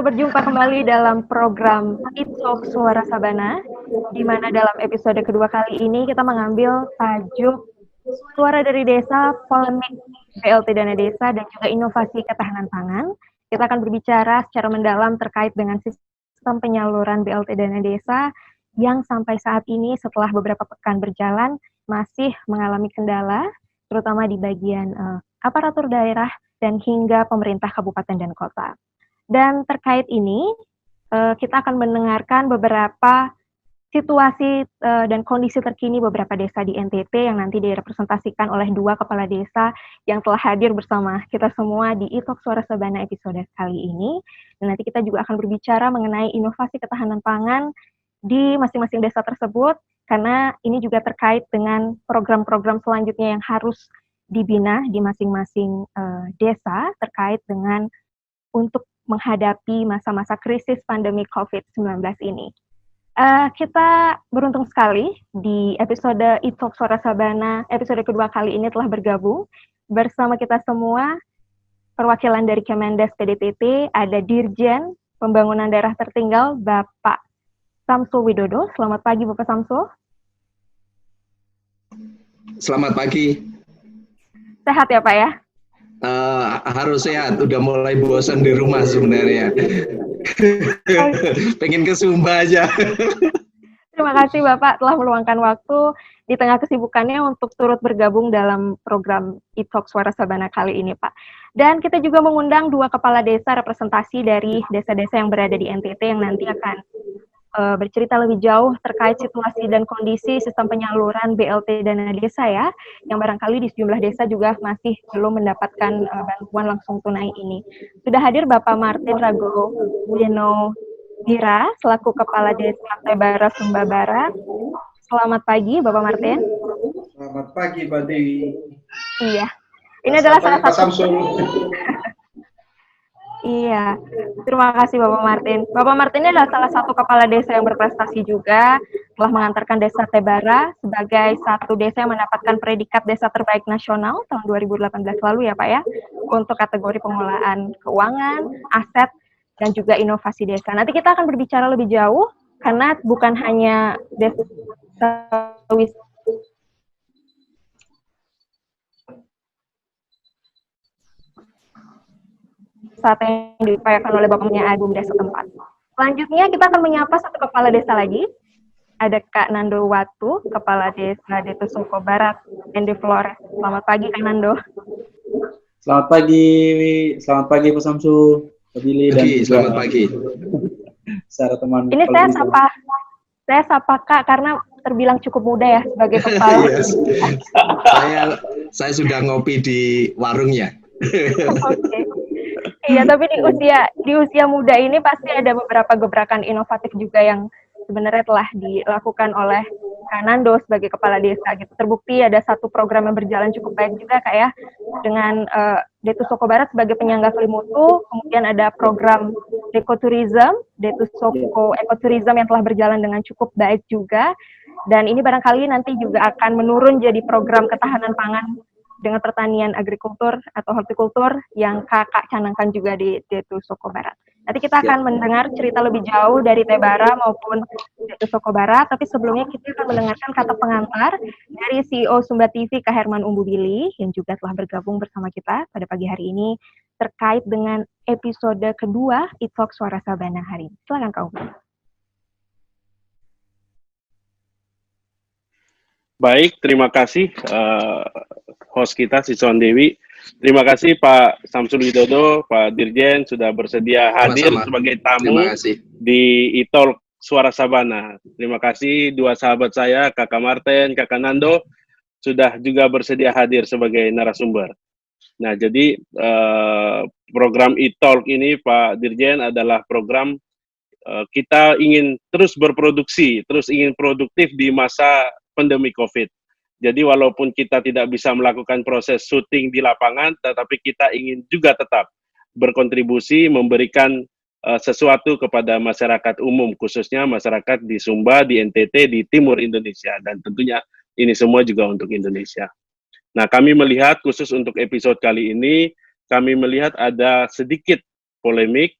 kita berjumpa kembali dalam program Italk Suara Sabana, di mana dalam episode kedua kali ini kita mengambil tajuk Suara dari Desa, Polemik BLT Dana Desa, dan juga Inovasi Ketahanan Pangan. Kita akan berbicara secara mendalam terkait dengan sistem penyaluran BLT Dana Desa yang sampai saat ini setelah beberapa pekan berjalan masih mengalami kendala, terutama di bagian aparatur daerah dan hingga pemerintah kabupaten dan kota. Dan terkait ini, kita akan mendengarkan beberapa situasi dan kondisi terkini beberapa desa di NTT yang nanti direpresentasikan oleh dua kepala desa yang telah hadir bersama kita semua di Italk Suara Sabana episode kali ini. Dan nanti kita juga akan berbicara mengenai inovasi ketahanan pangan di masing-masing desa tersebut, karena ini juga terkait dengan program-program selanjutnya yang harus dibina di masing-masing desa terkait dengan untuk menghadapi masa-masa krisis pandemi COVID-19 ini. Kita beruntung sekali di episode Italk Suara Sabana episode kedua kali ini telah bergabung bersama kita semua perwakilan dari Kemendes PDTT, ada Dirjen Pembangunan Daerah Tertinggal Bapak Samsul Widodo. Selamat pagi Bapak Samsul. Selamat pagi. Sehat ya Pak ya? Harus sehat, udah mulai bosan di rumah sebenarnya. Pengen ke Sumba aja. Terima kasih Bapak telah meluangkan waktu di tengah kesibukannya untuk turut bergabung dalam program Italk Suara Sabana kali ini Pak. Dan kita juga mengundang dua kepala desa representasi dari desa-desa yang berada di NTT yang nanti akan bercerita lebih jauh terkait situasi dan kondisi sistem penyaluran BLT Dana Desa ya, yang barangkali di sejumlah desa juga masih belum mendapatkan bantuan langsung tunai ini. Sudah hadir Bapak Martin Rago Wino Dira selaku Kepala Desa Tebara Sumba Barat. Selamat pagi Bapak Martin. Selamat pagi Mbak Dewi. Iya, ini adalah salah satu. Iya, terima kasih Bapak Martin. Bapak Martin ini adalah salah satu kepala desa yang berprestasi juga, telah mengantarkan desa Tebara sebagai satu desa yang mendapatkan predikat desa terbaik nasional tahun 2018 lalu ya Pak ya, untuk kategori pengelolaan keuangan, aset, dan juga inovasi desa. Nanti kita akan berbicara lebih jauh, karena bukan hanya desa wisata yang diupayakan oleh Bapaknya Agung desa tempat. Selanjutnya kita akan menyapa satu kepala desa lagi. Ada Kak Nando Watu, Kepala Desa Detu Soko Barat, Endi Flores. Selamat pagi Kak Nando. Selamat pagi Pak Samsul, Pak Billy, dan selamat pagi. Secara teman. Ini saya sapa Kak karena terbilang cukup muda ya sebagai kepala. Yes. saya sudah ngopi di warungnya. Oke. Iya, tapi di usia muda ini pasti ada beberapa gebrakan inovatif juga yang sebenarnya telah dilakukan oleh Kak Nando sebagai kepala desa gitu. Terbukti ada satu program yang berjalan cukup baik juga Kak ya, dengan Detu Soko Barat sebagai penyangga Kelimutu, kemudian ada program Dekotourism, Detu Soko Ekotourism yang telah berjalan dengan cukup baik juga, dan ini barangkali nanti juga akan menurun jadi program ketahanan pangan dengan pertanian agrikultur atau hortikultur yang Kakak canangkan juga di Detu Soko Barat. Nanti kita akan mendengar cerita lebih jauh dari Tebara maupun Detu Soko Barat, tapi sebelumnya kita akan mendengarkan kata pengantar dari CEO Sumba TV Kak Herman Umbu Billy yang juga telah bergabung bersama kita pada pagi hari ini terkait dengan episode kedua Italk Suara Sabana hari ini. Silakan Kak Umbu. Baik, terima kasih host kita, Siswan Dewi. Terima kasih Pak Samsul Widodo, Pak Dirjen sudah bersedia hadir sebagai tamu di Italk Suara Sabana. Terima kasih dua sahabat saya, Kakak Martin, Kakak Nando, sudah juga bersedia hadir sebagai narasumber. Nah, jadi program Italk ini Pak Dirjen adalah program kita ingin terus berproduksi, terus ingin produktif di masa pandemi COVID. Jadi walaupun kita tidak bisa melakukan proses syuting di lapangan, tetapi kita ingin juga tetap berkontribusi, memberikan sesuatu kepada masyarakat umum, khususnya masyarakat di Sumba, di NTT, di Timur Indonesia, dan tentunya ini semua juga untuk Indonesia. Nah, kami melihat khusus untuk episode kali ini, kami melihat ada sedikit polemik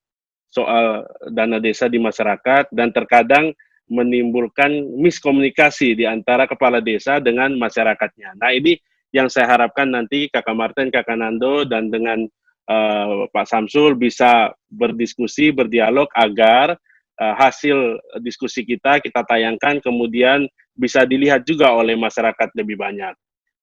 soal dana desa di masyarakat dan terkadang menimbulkan miskomunikasi di antara kepala desa dengan masyarakatnya. Nah, ini yang saya harapkan nanti Kakak Martin, Kakak Nando, dan dengan Pak Samsul bisa berdiskusi, berdialog agar hasil diskusi kita tayangkan, kemudian bisa dilihat juga oleh masyarakat lebih banyak.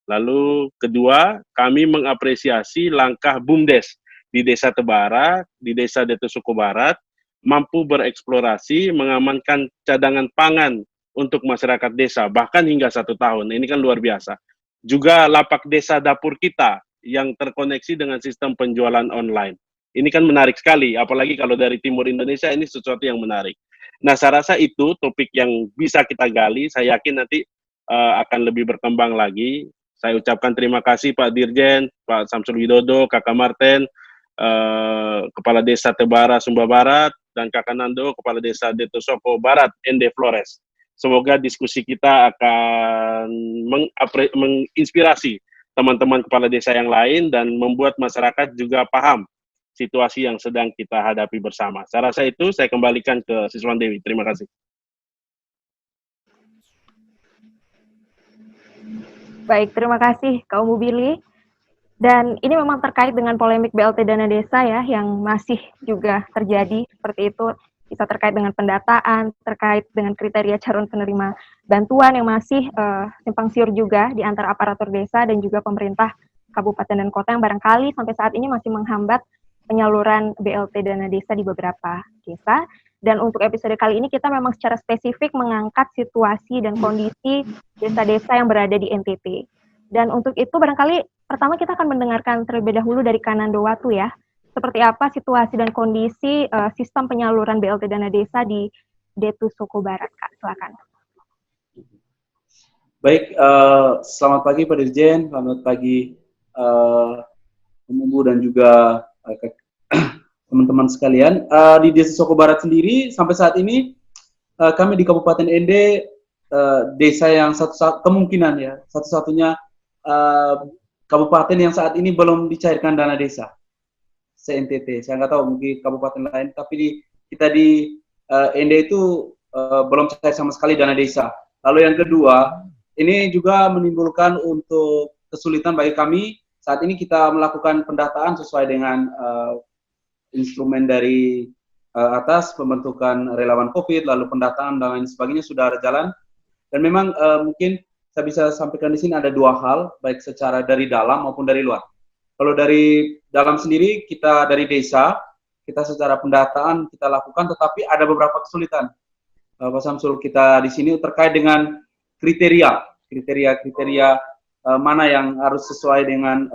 Lalu kedua, kami mengapresiasi langkah BUMDes di Desa Tebara, di Desa Detusuko Barat, mampu bereksplorasi, mengamankan cadangan pangan untuk masyarakat desa, bahkan hingga 1 tahun. Ini kan luar biasa. Juga lapak desa dapur kita yang terkoneksi dengan sistem penjualan online. Ini kan menarik sekali, apalagi kalau dari timur Indonesia, ini sesuatu yang menarik. Nah, saya rasa itu topik yang bisa kita gali, saya yakin nanti akan lebih berkembang lagi. Saya ucapkan terima kasih Pak Dirjen, Pak Samsul Widodo, Kakak Martin, Kepala Desa Tebara Sumba Barat, dan Kakak Nando, Kepala Desa Detusoko Barat, ND Flores. Semoga diskusi kita akan menginspirasi teman-teman kepala desa yang lain dan membuat masyarakat juga paham situasi yang sedang kita hadapi bersama. Saya rasa itu, saya kembalikan ke Siswan Dewi. Terima kasih. Baik, terima kasih Kak Umu Billy. Dan ini memang terkait dengan polemik BLT dana desa ya, yang masih juga terjadi seperti itu, bisa terkait dengan pendataan, terkait dengan kriteria calon penerima bantuan yang masih simpang siur juga di antara aparatur desa dan juga pemerintah kabupaten dan kota yang barangkali sampai saat ini masih menghambat penyaluran BLT dana desa di beberapa desa. Dan untuk episode kali ini kita memang secara spesifik mengangkat situasi dan kondisi desa-desa yang berada di NTT. Dan untuk itu barangkali pertama kita akan mendengarkan terlebih dahulu dari Kanando Watu ya. Seperti apa situasi dan kondisi sistem penyaluran BLT dana desa di Detusoko Barat, Kak. Silakan. Baik, selamat pagi Pak Dirjen, selamat pagi Ibu dan juga teman-teman sekalian. Di Detusoko Barat sendiri sampai saat ini kami di Kabupaten ND desa yang kemungkinan ya satu-satunya kabupaten yang saat ini belum dicairkan dana desa se-NTT. Saya nggak tahu mungkin kabupaten lain, tapi kita di ND itu belum cair sama sekali dana desa. Lalu yang kedua, ini juga menimbulkan untuk kesulitan bagi kami. Saat ini kita melakukan pendataan sesuai dengan instrumen dari atas, pembentukan relawan COVID, lalu pendataan dan lain sebagainya sudah jalan. Dan memang mungkin saya bisa sampaikan di sini ada dua hal, baik secara dari dalam maupun dari luar. Kalau dari dalam sendiri, kita dari desa, kita secara pendataan kita lakukan, tetapi ada beberapa kesulitan. Pak Samsul, kita di sini terkait dengan kriteria mana yang harus sesuai dengan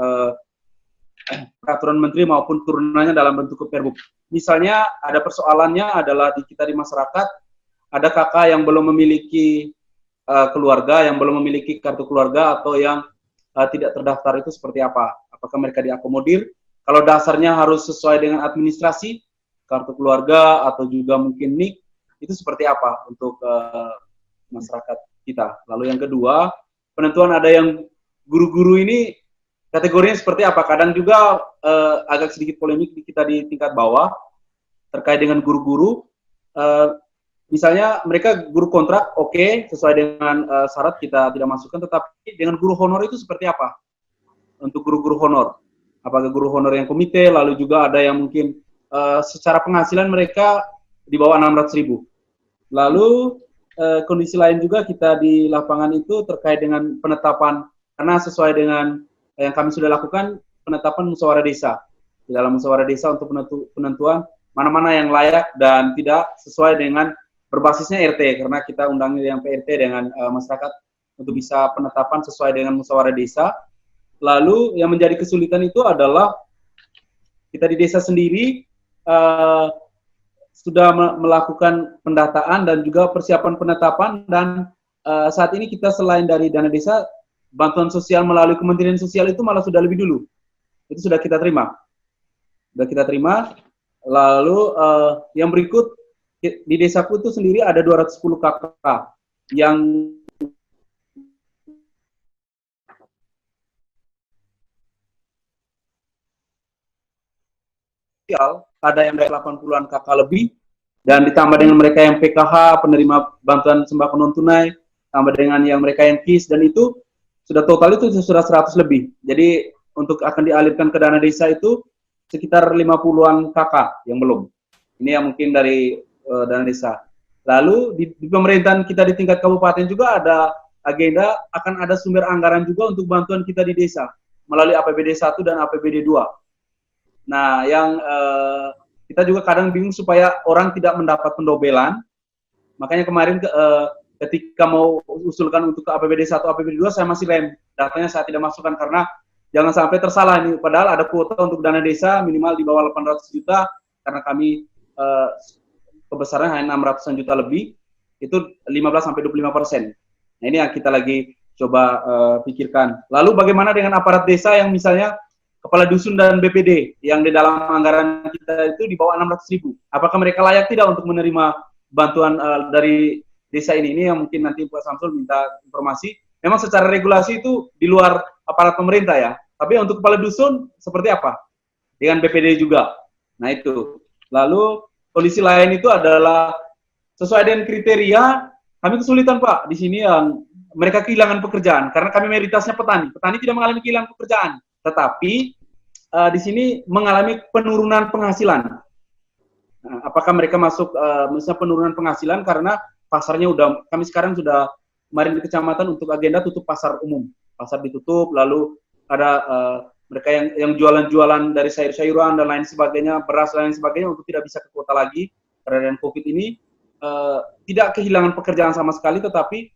peraturan menteri maupun turunannya dalam bentuk Perbup. Misalnya ada persoalannya adalah kita di masyarakat, ada kakak yang belum memiliki keluarga, yang belum memiliki kartu keluarga atau yang tidak terdaftar, itu seperti apa? Apakah mereka diakomodir? Kalau dasarnya harus sesuai dengan administrasi, kartu keluarga atau juga mungkin NIK, itu seperti apa untuk masyarakat kita? Lalu yang kedua, penentuan ada yang guru-guru ini kategorinya seperti apa? Kadang juga agak sedikit polemik kita di tingkat bawah terkait dengan guru-guru. Misalnya mereka guru kontrak, oke, sesuai dengan syarat kita tidak masukkan, tetapi dengan guru honor itu seperti apa? Untuk guru-guru honor, apakah guru honor yang komite, lalu juga ada yang mungkin secara penghasilan mereka di bawah 600.000. Lalu kondisi lain juga kita di lapangan itu terkait dengan penetapan, karena sesuai dengan yang kami sudah lakukan, penetapan musyawarah desa. Di dalam musyawarah desa untuk penentuan mana-mana yang layak dan tidak sesuai dengan berbasisnya RT, karena kita undangnya yang PRT dengan masyarakat untuk bisa penetapan sesuai dengan musyawarah desa. Lalu yang menjadi kesulitan itu adalah kita di desa sendiri sudah melakukan pendataan dan juga persiapan penetapan, dan saat ini kita selain dari dana desa, bantuan sosial melalui Kementerian Sosial itu malah sudah lebih dulu. Itu sudah kita terima. Lalu yang berikut, di desaku itu sendiri ada 210 kakak yang ada yang dari 80-an KK lebih, dan ditambah dengan mereka yang PKH, penerima bantuan sembako non tunai, tambah dengan yang mereka yang KIS, dan itu sudah total itu sudah 100 lebih. Jadi untuk akan dialirkan ke dana desa itu sekitar 50-an KK yang belum. Ini yang mungkin dari dana desa. Lalu di pemerintahan kita di tingkat kabupaten juga ada agenda akan ada sumber anggaran juga untuk bantuan kita di desa melalui APBD 1 dan APBD 2. Nah, yang kita juga kadang bingung supaya orang tidak mendapat pendobelan. Makanya kemarin ketika mau usulkan untuk ke APBD 1, APBD 2, saya masih rem. Datanya saya tidak masukkan karena jangan sampai tersalah ini. Padahal ada kuota untuk dana desa minimal di bawah 800 juta karena kami kebesarannya hanya 600 juta lebih, itu 15-25%. Nah, ini yang kita lagi coba pikirkan. Lalu bagaimana dengan aparat desa yang misalnya kepala dusun dan BPD yang di dalam anggaran kita itu di bawah 600.000. Apakah mereka layak tidak untuk menerima bantuan dari desa ini? Ini yang mungkin nanti Pak Samsul minta informasi. Memang secara regulasi itu di luar aparat pemerintah ya. Tapi untuk kepala dusun seperti apa? Dengan BPD juga. Nah itu. Lalu kondisi lain itu adalah sesuai dengan kriteria. Kami kesulitan Pak di sini yang mereka kehilangan pekerjaan karena kami mayoritasnya petani. Petani tidak mengalami kehilangan pekerjaan, tetapi di sini mengalami penurunan penghasilan. Nah, apakah mereka masuk misalnya penurunan penghasilan karena pasarnya kami sekarang sudah kemarin di kecamatan untuk agenda tutup pasar umum, pasar ditutup, lalu ada mereka yang jualan-jualan dari sayur-sayuran dan lain sebagainya, beras dan lain sebagainya untuk tidak bisa ke kota lagi karena dengan COVID ini. Tidak kehilangan pekerjaan sama sekali, tetapi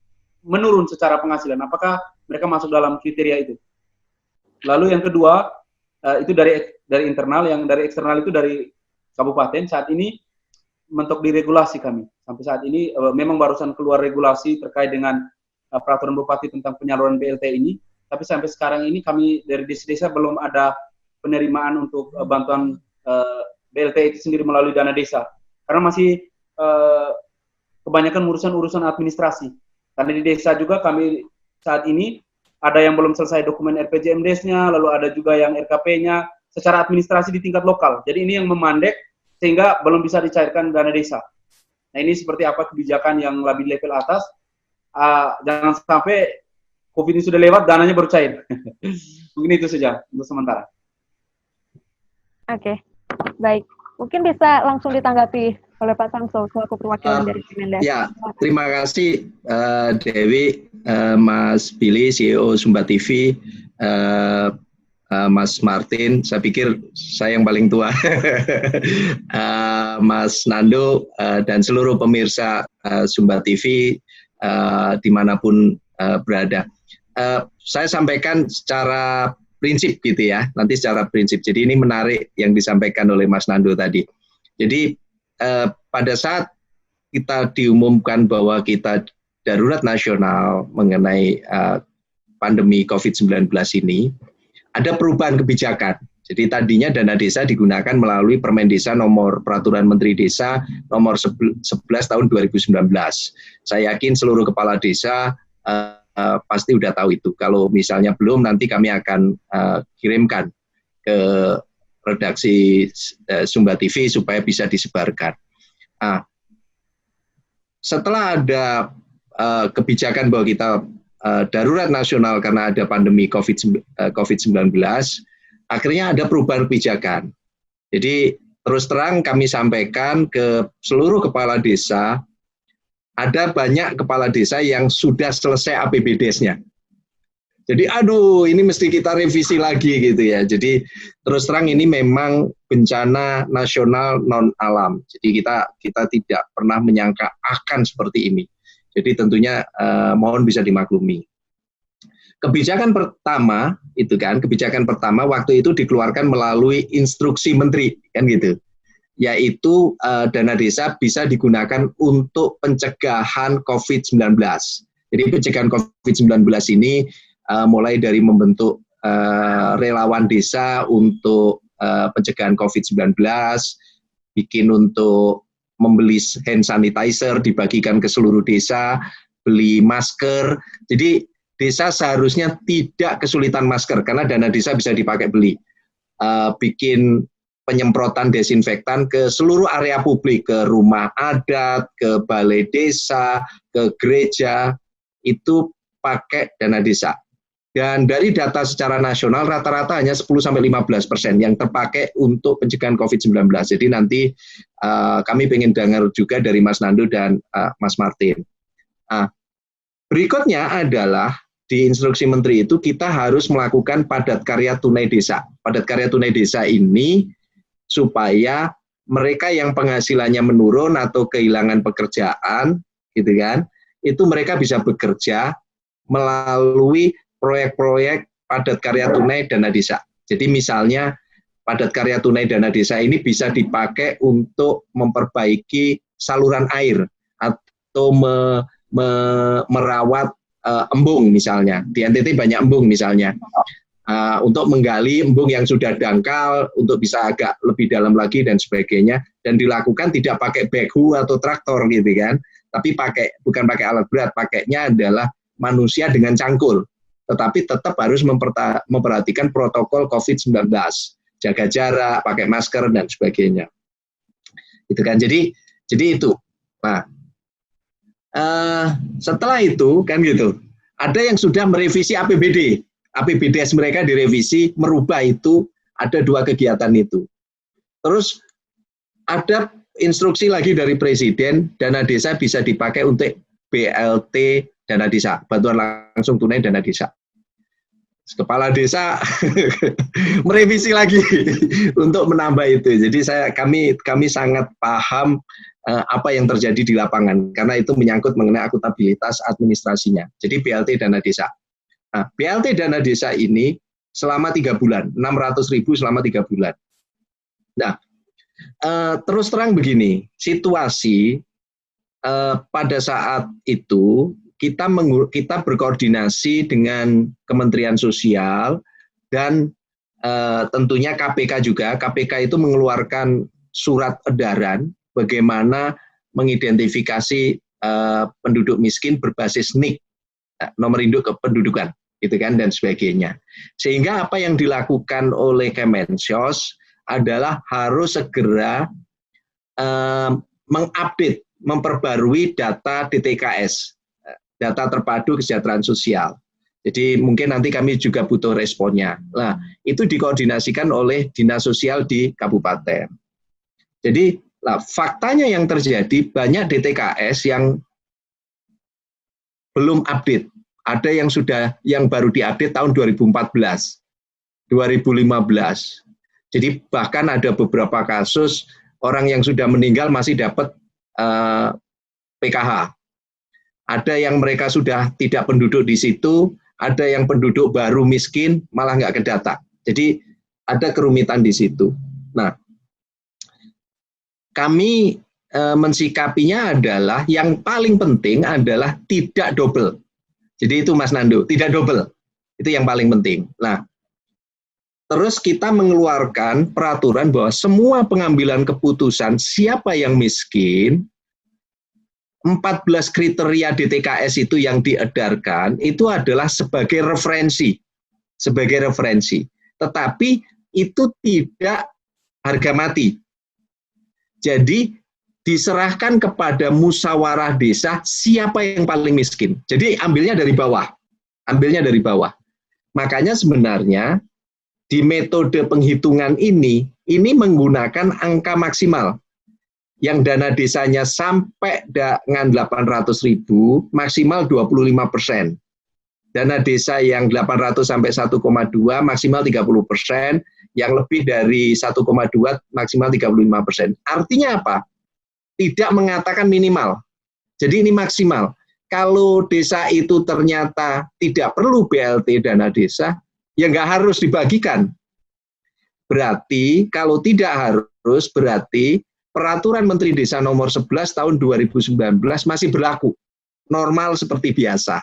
menurun secara penghasilan. Apakah mereka masuk dalam kriteria itu? Lalu yang kedua, itu dari internal, yang dari eksternal itu dari kabupaten. Saat ini mentok di regulasi kami. Sampai saat ini memang barusan keluar regulasi terkait dengan peraturan bupati tentang penyaluran BLT ini. Tapi sampai sekarang ini kami dari desa-desa belum ada penerimaan untuk bantuan BLT itu sendiri melalui dana desa. Karena masih kebanyakan urusan administrasi. Karena di desa juga kami saat ini ada yang belum selesai dokumen RPJMDes-nya, lalu ada juga yang RKP-nya secara administrasi di tingkat lokal. Jadi ini yang memandek sehingga belum bisa dicairkan dana desa. Nah ini seperti apa kebijakan yang lebih level atas. Jangan sampai COVID ini sudah lewat, dananya baru cair. Mungkin itu saja untuk sementara. Oke, baik. Mungkin bisa langsung ditanggapi oleh Pak Samsul selaku perwakilan dari Kemendak. Ya, terima kasih Dewi, Mas Billy, CEO Sumba TV, Mas Martin, saya pikir saya yang paling tua, Mas Nando, dan seluruh pemirsa Sumba TV dimanapun berada. Saya sampaikan secara prinsip gitu ya, nanti secara prinsip. Jadi ini menarik yang disampaikan oleh Mas Nando tadi. Jadi pada saat kita diumumkan bahwa kita darurat nasional mengenai pandemi COVID-19 ini, ada perubahan kebijakan. Jadi tadinya dana desa digunakan melalui Permen Desa nomor Peraturan Menteri Desa nomor 11 tahun 2019. Saya yakin seluruh kepala desa pasti udah tahu itu. Kalau misalnya belum, nanti kami akan kirimkan ke redaksi Sumba TV supaya bisa disebarkan. Setelah ada kebijakan bahwa kita darurat nasional karena ada pandemi COVID-19, akhirnya ada perubahan kebijakan. Jadi terus terang kami sampaikan ke seluruh kepala desa, ada banyak kepala desa yang sudah selesai APBDes-nya. Jadi aduh ini mesti kita revisi lagi gitu ya. Jadi terus terang ini memang bencana nasional non alam. Jadi kita tidak pernah menyangka akan seperti ini. Jadi tentunya mohon bisa dimaklumi. Kebijakan pertama itu kan, kebijakan pertama waktu itu dikeluarkan melalui instruksi menteri kan gitu. Yaitu dana desa bisa digunakan untuk pencegahan COVID-19. Jadi pencegahan COVID-19 ini mulai dari membentuk relawan desa untuk pencegahan COVID-19, bikin untuk membeli hand sanitizer, dibagikan ke seluruh desa, beli masker. Jadi desa seharusnya tidak kesulitan masker, karena dana desa bisa dipakai beli. Bikin penyemprotan desinfektan ke seluruh area publik, ke rumah adat, ke balai desa, ke gereja, itu pakai dana desa. Dan dari data secara nasional rata-rata hanya 10-15% yang terpakai untuk pencegahan COVID-19. Jadi nanti kami ingin dengar juga dari Mas Nando dan Mas Martin. Berikutnya adalah di instruksi Menteri itu kita harus melakukan padat karya tunai desa. Padat karya tunai desa ini supaya mereka yang penghasilannya menurun atau kehilangan pekerjaan, gitu kan, itu mereka bisa bekerja melalui proyek-proyek padat karya tunai dana desa. Jadi misalnya padat karya tunai dana desa ini bisa dipakai untuk memperbaiki saluran air atau merawat embung misalnya. Di NTT banyak embung misalnya. Untuk menggali embung yang sudah dangkal untuk bisa agak lebih dalam lagi dan sebagainya, dan dilakukan tidak pakai backhoe atau traktor gitu kan, tapi bukan pakai alat berat, pakainya adalah manusia dengan cangkul. Tetapi tetap harus memperhatikan protokol COVID-19, jaga jarak, pakai masker dan sebagainya. Itu kan, jadi itu. Nah, setelah itu kan gitu, ada yang sudah merevisi APBDes mereka direvisi, merubah itu, ada 2 kegiatan itu. Terus ada instruksi lagi dari Presiden, dana desa bisa dipakai untuk BLT dana desa, bantuan langsung tunai dana desa. Kepala desa merevisi lagi untuk menambah itu. Jadi kami sangat paham apa yang terjadi di lapangan karena itu menyangkut mengenai akuntabilitas administrasinya. Jadi BLT dana desa. Nah, BLT dana desa ini selama 3 bulan, 600.000 selama 3 bulan. Nah, terus terang begini, situasi pada saat itu kita berkoordinasi dengan Kementerian Sosial dan tentunya KPK juga. KPK itu mengeluarkan surat edaran bagaimana mengidentifikasi penduduk miskin berbasis NIK, nomor induk kependudukan, gitu kan, dan sebagainya. Sehingga apa yang dilakukan oleh Kemensos adalah harus segera mengupdate, memperbarui data DTKS. Data terpadu kesejahteraan sosial. Jadi mungkin nanti kami juga butuh responnya. Nah, itu dikoordinasikan oleh Dinas Sosial di Kabupaten. Jadi, faktanya yang terjadi banyak DTKS yang belum update. Ada yang baru diupdate tahun 2014, 2015. Jadi bahkan ada beberapa kasus orang yang sudah meninggal masih dapat PKH. Ada yang mereka sudah tidak penduduk di situ, ada yang penduduk baru miskin, malah nggak kedata. Jadi ada kerumitan di situ. Nah, kami mensikapinya adalah yang paling penting adalah tidak double. Jadi itu Mas Nando, tidak double. Itu yang paling penting. Nah, terus kita mengeluarkan peraturan bahwa semua pengambilan keputusan siapa yang miskin, 14 kriteria DTKS itu yang diedarkan itu adalah sebagai referensi. Tetapi itu tidak harga mati. Jadi diserahkan kepada musyawarah desa siapa yang paling miskin. Jadi ambilnya dari bawah. Makanya sebenarnya di metode penghitungan ini menggunakan angka maksimal. Yang dana desanya sampai dengan 800.000 maksimal 25%. Dana desa yang 800 sampai 1,2 maksimal 30%, yang lebih dari 1,2 maksimal 35%. Artinya apa? Tidak mengatakan minimal. Jadi ini maksimal. Kalau desa itu ternyata tidak perlu BLT dana desa, ya nggak harus dibagikan. Berarti kalau tidak harus, berarti Peraturan Menteri Desa Nomor 11 Tahun 2019 masih berlaku, normal seperti biasa,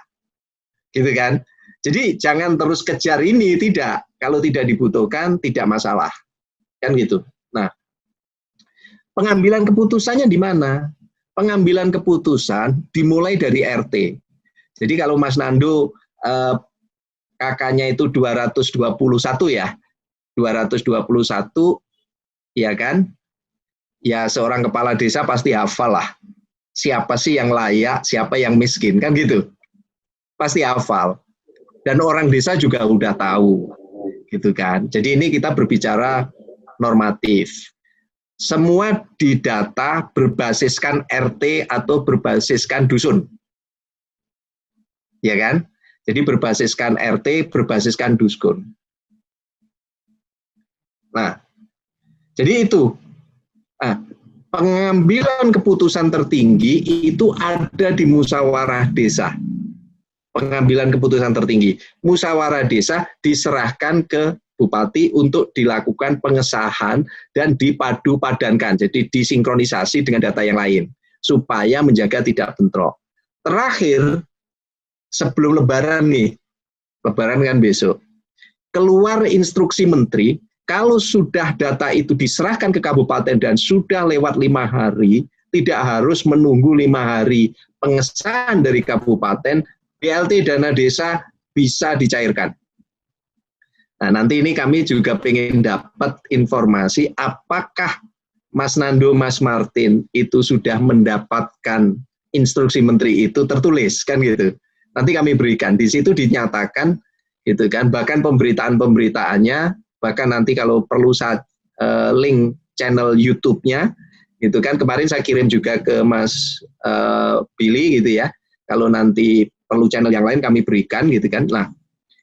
gitu kan? Jadi jangan terus kejar ini, tidak. Kalau tidak dibutuhkan, tidak masalah, kan gitu. Nah, pengambilan keputusannya di mana? Pengambilan keputusan dimulai dari RT. Jadi kalau Mas Nando kakaknya itu 221 ya, 221 ya kan? Ya seorang kepala desa pasti hafal lah. Siapa sih yang layak, siapa yang miskin, kan gitu. Pasti hafal. Dan orang desa juga udah tahu, gitu kan. Jadi ini kita berbicara normatif. Semua didata berbasiskan RT atau berbasiskan dusun. Ya kan? Jadi berbasiskan RT, berbasiskan dusun. Nah, jadi itu. Nah, pengambilan keputusan tertinggi itu ada di musyawarah desa. Pengambilan keputusan tertinggi. Musyawarah desa diserahkan ke bupati untuk dilakukan pengesahan dan dipadu padankan. Jadi disinkronisasi dengan data yang lain supaya menjaga tidak bentrok. Terakhir, sebelum lebaran nih, lebaran kan besok, keluar instruksi menteri. Kalau sudah data itu diserahkan ke kabupaten dan sudah lewat 5 hari, tidak harus menunggu 5 hari pengesahan dari kabupaten, BLT dana desa bisa dicairkan. Nah, nanti ini kami juga ingin dapat informasi apakah Mas Nando, Mas Martin itu sudah mendapatkan instruksi menteri itu tertulis, kan gitu. Nanti kami berikan, di situ dinyatakan, gitu kan, bahkan pemberitaan-pemberitaannya, bahkan nanti kalau perlu link channel YouTube-nya, gitu kan. Kemarin saya kirim juga ke Mas Billy, gitu ya. Kalau nanti perlu channel yang lain kami berikan, gitu kan. Nah,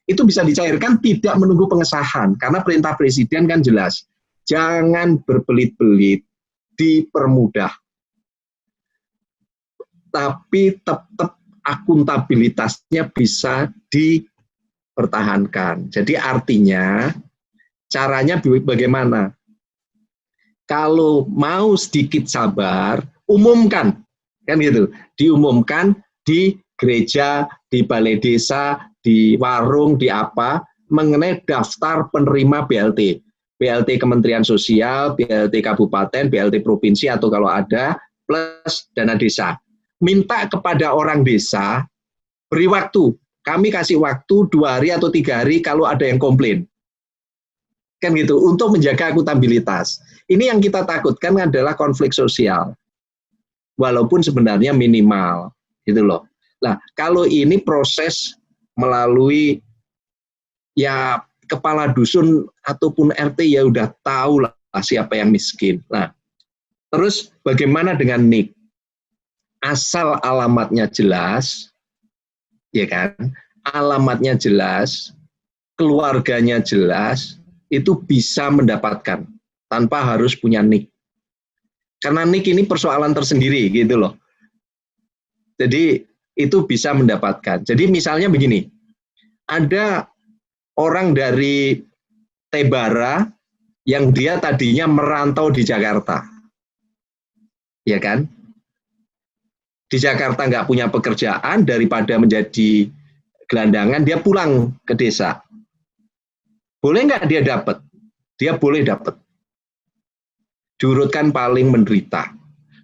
itu bisa dicairkan tidak menunggu pengesahan, karena perintah presiden kan jelas, jangan berbelit-belit, dipermudah. Tapi tetap akuntabilitasnya bisa dipertahankan. Jadi artinya, caranya bagaimana? Kalau mau sedikit sabar, umumkan, kan gitu. Diumumkan di gereja, di balai desa, di warung, di apa, mengenai daftar penerima BLT. BLT Kementerian Sosial, BLT Kabupaten, BLT Provinsi atau kalau ada, plus dana desa. Minta kepada orang desa, beri waktu. Kami kasih waktu 2 hari atau 3 hari kalau ada yang komplain. Kan gitu, untuk menjaga akuntabilitas. Ini yang kita takutkan adalah konflik sosial. Walaupun sebenarnya minimal, gitu loh. Nah, kalau ini proses melalui ya kepala dusun ataupun RT ya udah tahu lah siapa yang miskin. Nah, terus bagaimana dengan NIK? Asal alamatnya jelas, ya kan? Alamatnya jelas, keluarganya jelas, itu bisa mendapatkan tanpa harus punya NIK. Karena NIK ini persoalan tersendiri gitu loh. Jadi itu bisa mendapatkan. Jadi misalnya begini, ada orang dari Tebara yang dia tadinya merantau di Jakarta. Ya kan? Di Jakarta nggak punya pekerjaan, daripada menjadi gelandangan, dia pulang ke desa. Boleh nggak dia dapat? Dia boleh dapat. Diurutkan paling menderita.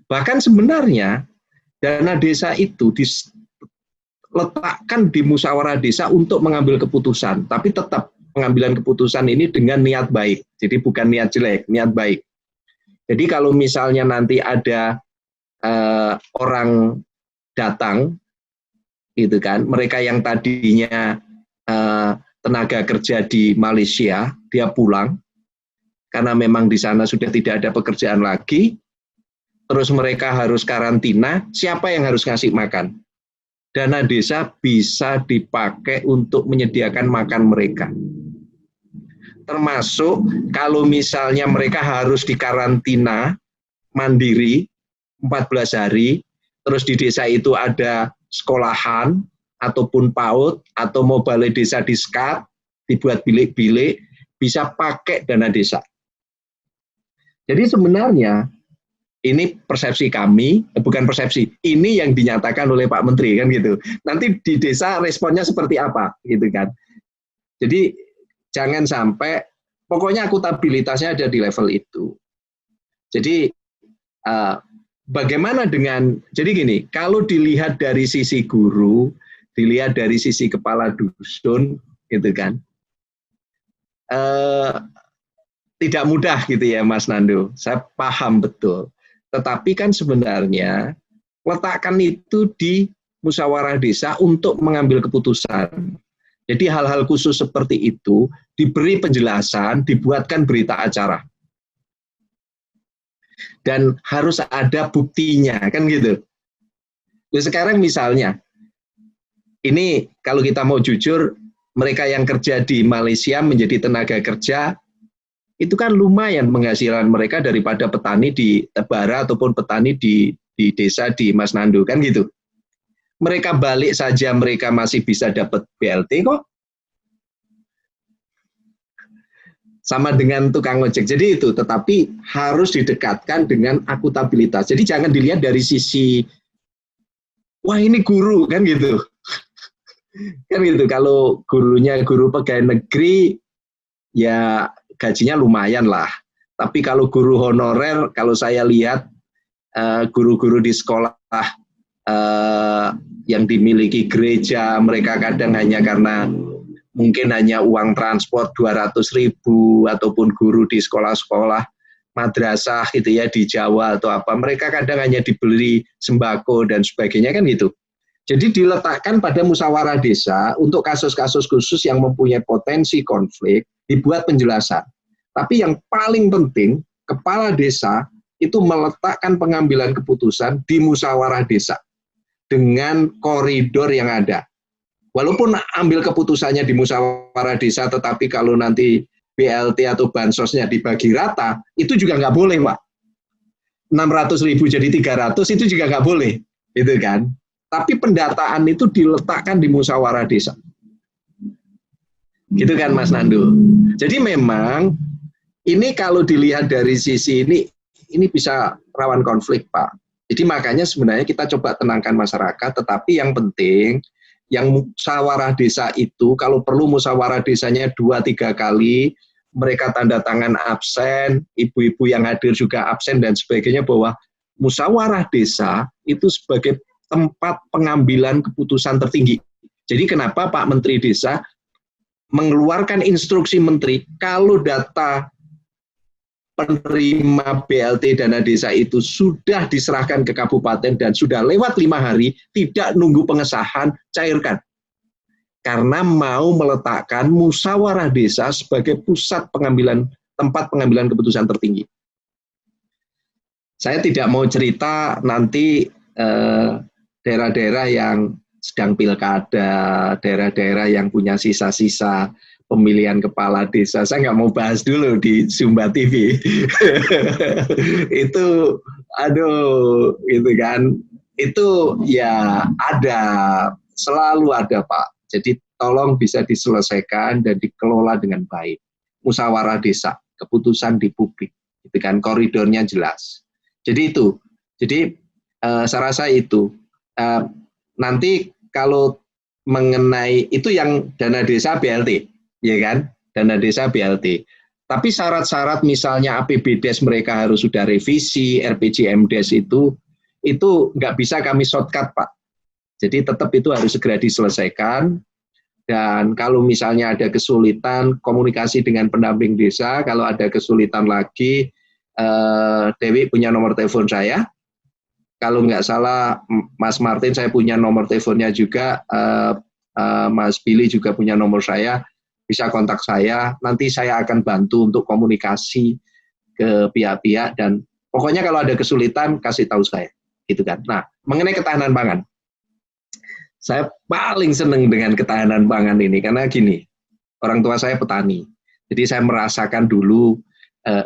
Bahkan sebenarnya dana desa itu diletakkan di musyawarah desa untuk mengambil keputusan. Tapi tetap pengambilan keputusan ini dengan niat baik. Jadi bukan niat jelek, niat baik. Jadi kalau misalnya nanti ada orang datang, gitu kan, mereka yang tadinya tenaga kerja di Malaysia, dia pulang, karena memang di sana sudah tidak ada pekerjaan lagi, terus mereka harus karantina, siapa yang harus ngasih makan? Dana desa bisa dipakai untuk menyediakan makan mereka. Termasuk kalau misalnya mereka harus dikarantina mandiri 14 hari, terus di desa itu ada sekolahan, ataupun PAUD, atau mau balai desa di-skat, dibuat bilik-bilik, bisa pakai dana desa. Jadi sebenarnya, ini persepsi kami, bukan persepsi, ini yang dinyatakan oleh Pak Menteri, kan gitu. Nanti di desa responnya seperti apa, gitu kan. Jadi jangan sampai, pokoknya akuntabilitasnya ada di level itu. Jadi bagaimana dengan, jadi gini, kalau dilihat dari sisi guru, dilihat dari sisi kepala dusun, gitu kan, tidak mudah gitu ya Mas Nando, saya paham betul. Tetapi kan sebenarnya letakkan itu di musyawarah desa untuk mengambil keputusan. Jadi hal-hal khusus seperti itu diberi penjelasan, dibuatkan berita acara. Dan harus ada buktinya, kan gitu. Nah, sekarang misalnya, ini kalau kita mau jujur, mereka yang kerja di Malaysia menjadi tenaga kerja, itu kan lumayan penghasilan mereka daripada petani di Tebara ataupun petani di desa di Mas Nando, kan gitu. Mereka balik saja mereka masih bisa dapat BLT kok. Sama dengan tukang ojek. Jadi itu, tetapi harus didekatkan dengan akuntabilitas. Jadi jangan dilihat dari sisi, wah ini guru, kan gitu. Kan gitu, kalau gurunya guru pegawai negeri, ya gajinya lumayan lah. Tapi kalau guru honorer, kalau saya lihat guru-guru di sekolah yang dimiliki gereja, mereka kadang hanya karena mungkin hanya uang transport 200.000 ataupun guru di sekolah-sekolah madrasah gitu ya di Jawa atau apa, mereka kadang hanya dibeli sembako dan sebagainya, kan gitu. Jadi diletakkan pada musyawarah desa untuk kasus-kasus khusus yang mempunyai potensi konflik, dibuat penjelasan. Tapi yang paling penting, kepala desa itu meletakkan pengambilan keputusan di musyawarah desa dengan koridor yang ada. Walaupun ambil keputusannya di musyawarah desa, tetapi kalau nanti BLT atau bansosnya dibagi rata, itu juga nggak boleh, Pak. 600.000 jadi 300 itu juga nggak boleh, gitu kan? Tapi pendataan itu diletakkan di musyawarah desa. Gitu kan Mas Nando. Jadi memang ini kalau dilihat dari sisi ini bisa rawan konflik, Pak. Jadi makanya sebenarnya kita coba tenangkan masyarakat, tetapi yang penting yang musyawarah desa itu kalau perlu musyawarah desanya 2-3 kali, mereka tanda tangan absen, ibu-ibu yang hadir juga absen dan sebagainya, bahwa musyawarah desa itu sebagai tempat pengambilan keputusan tertinggi. Jadi kenapa Pak Menteri Desa mengeluarkan instruksi Menteri kalau data penerima BLT dana desa itu sudah diserahkan ke kabupaten dan sudah lewat 5 hari, tidak nunggu pengesahan, cairkan. Karena mau meletakkan musyawarah desa sebagai pusat pengambilan, tempat pengambilan keputusan tertinggi. Saya tidak mau cerita nanti daerah-daerah yang sedang pilkada, daerah-daerah yang punya sisa-sisa pemilihan kepala desa, saya nggak mau bahas dulu di Sumba TV. Itu, aduh, itu kan, itu ya ada, selalu ada Pak. Jadi tolong bisa diselesaikan dan dikelola dengan baik. Musyawarah desa, keputusan di publik, itu kan koridornya jelas. Jadi itu, jadi saya rasa itu. Nanti kalau mengenai itu yang dana desa BLT, ya kan, dana desa BLT. Tapi syarat-syarat misalnya APBDes mereka harus sudah revisi, RPJMdes itu nggak bisa kami shortcut, Pak. Jadi tetap itu harus segera diselesaikan. Dan kalau misalnya ada kesulitan komunikasi dengan pendamping desa, kalau ada kesulitan lagi, Dewi punya nomor telepon saya. Kalau nggak salah, Mas Martin saya punya nomor teleponnya juga, Mas Billy juga punya nomor saya. Bisa kontak saya, nanti saya akan bantu untuk komunikasi ke pihak-pihak dan pokoknya kalau ada kesulitan kasih tahu saya, gitu kan. Nah, mengenai ketahanan pangan, saya paling seneng dengan ketahanan pangan ini karena gini, orang tua saya petani, jadi saya merasakan dulu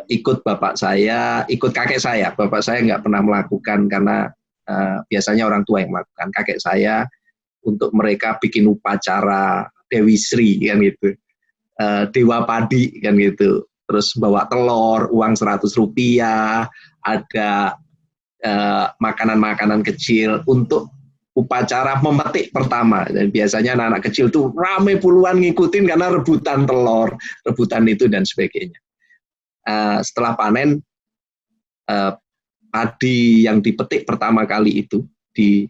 ikut bapak saya, ikut kakek saya, bapak saya nggak pernah melakukan karena biasanya orang tua yang melakukan, kakek saya untuk mereka bikin upacara Dewi Sri kan gitu. Dewa padi kan gitu, terus bawa telur, uang 100 rupiah, ada makanan-makanan kecil untuk upacara memetik pertama. Dan biasanya anak-anak kecil tuh rame puluhan ngikutin karena rebutan telur, rebutan itu dan sebagainya. Setelah panen, padi yang dipetik pertama kali itu di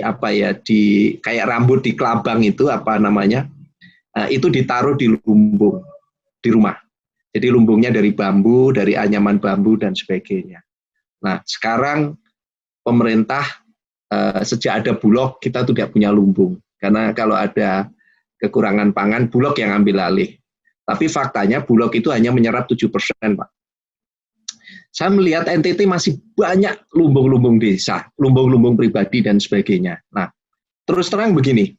apa ya, di kayak rambut di kelabang itu apa namanya? Itu ditaruh di lumbung di rumah. Jadi lumbungnya dari bambu, dari anyaman bambu dan sebagainya. Nah, sekarang pemerintah sejak ada Bulog kita tidak punya lumbung. Karena kalau ada kekurangan pangan, Bulog yang ambil alih. Tapi faktanya Bulog itu hanya menyerap 7%, Pak. Saya melihat NTT masih banyak lumbung-lumbung desa, lumbung-lumbung pribadi dan sebagainya. Nah, terus terang begini,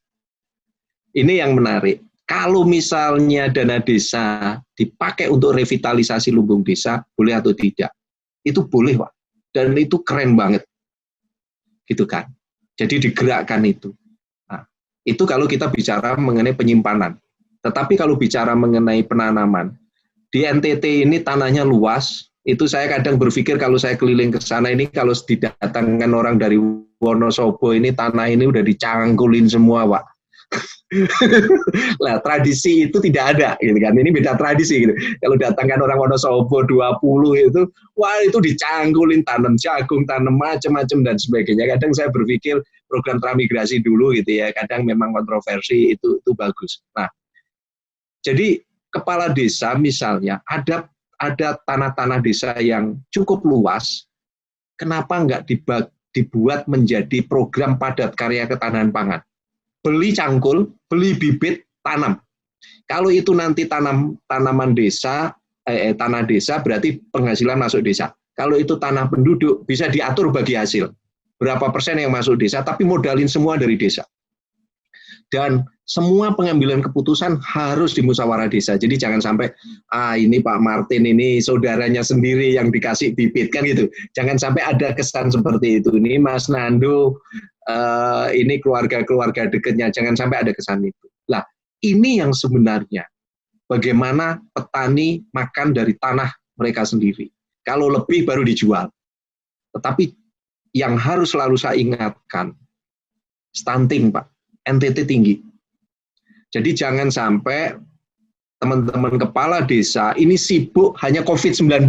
ini yang menarik. Kalau misalnya dana desa dipakai untuk revitalisasi lumbung desa, boleh atau tidak? Itu boleh, Pak. Dan itu keren banget. Gitu kan. Jadi digerakkan itu. Nah, itu kalau kita bicara mengenai penyimpanan. Tetapi kalau bicara mengenai penanaman, di NTT ini tanahnya luas. Itu saya kadang berpikir kalau saya keliling ke sana ini, kalau didatangkan orang dari Wonosobo ini, tanah ini udah dicangkulin semua, Pak. Lah tradisi itu tidak ada gitu kan. Ini beda tradisi gitu. Kalau datangkan orang Wonosobo 20 itu, wah itu dicangkulin, tanam jagung, tanam macam-macam dan sebagainya. Kadang saya berpikir program transmigrasi dulu gitu ya. Kadang memang kontroversi itu bagus. Nah, jadi kepala desa misalnya ada tanah-tanah desa yang cukup luas. Kenapa enggak dibuat menjadi program padat karya ketahanan pangan? Beli cangkul, beli bibit, tanam. Kalau itu nanti tanaman desa, tanah desa berarti penghasilan masuk desa. Kalau itu tanah penduduk bisa diatur bagi hasil. Berapa persen yang masuk desa, tapi modalin semua dari desa. Dan semua pengambilan keputusan harus di musyawarah desa. Jadi jangan sampai, ini Pak Martin ini saudaranya sendiri yang dikasih bibit, kan gitu. Jangan sampai ada kesan seperti itu. Ini Mas Nando, ini keluarga-keluarga dekatnya, jangan sampai ada kesan itu. Lah, ini yang sebenarnya bagaimana petani makan dari tanah mereka sendiri. Kalau lebih baru dijual. Tetapi yang harus selalu saya ingatkan, stunting, Pak. NTT tinggi. Jadi jangan sampai teman-teman kepala desa ini sibuk hanya COVID-19.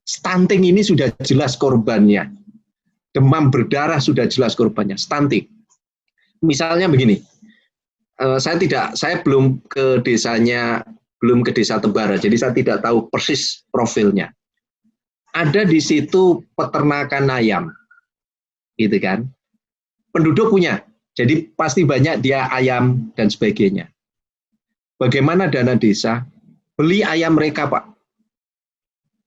Stunting ini sudah jelas korbannya. Demam berdarah sudah jelas korbannya, stunting. Misalnya begini, saya belum ke desa Tebara, jadi saya tidak tahu persis profilnya. Ada di situ peternakan ayam, gitu kan? Penduduk punya, jadi pasti banyak dia ayam dan sebagainya. Bagaimana dana desa? Beli ayam mereka, Pak.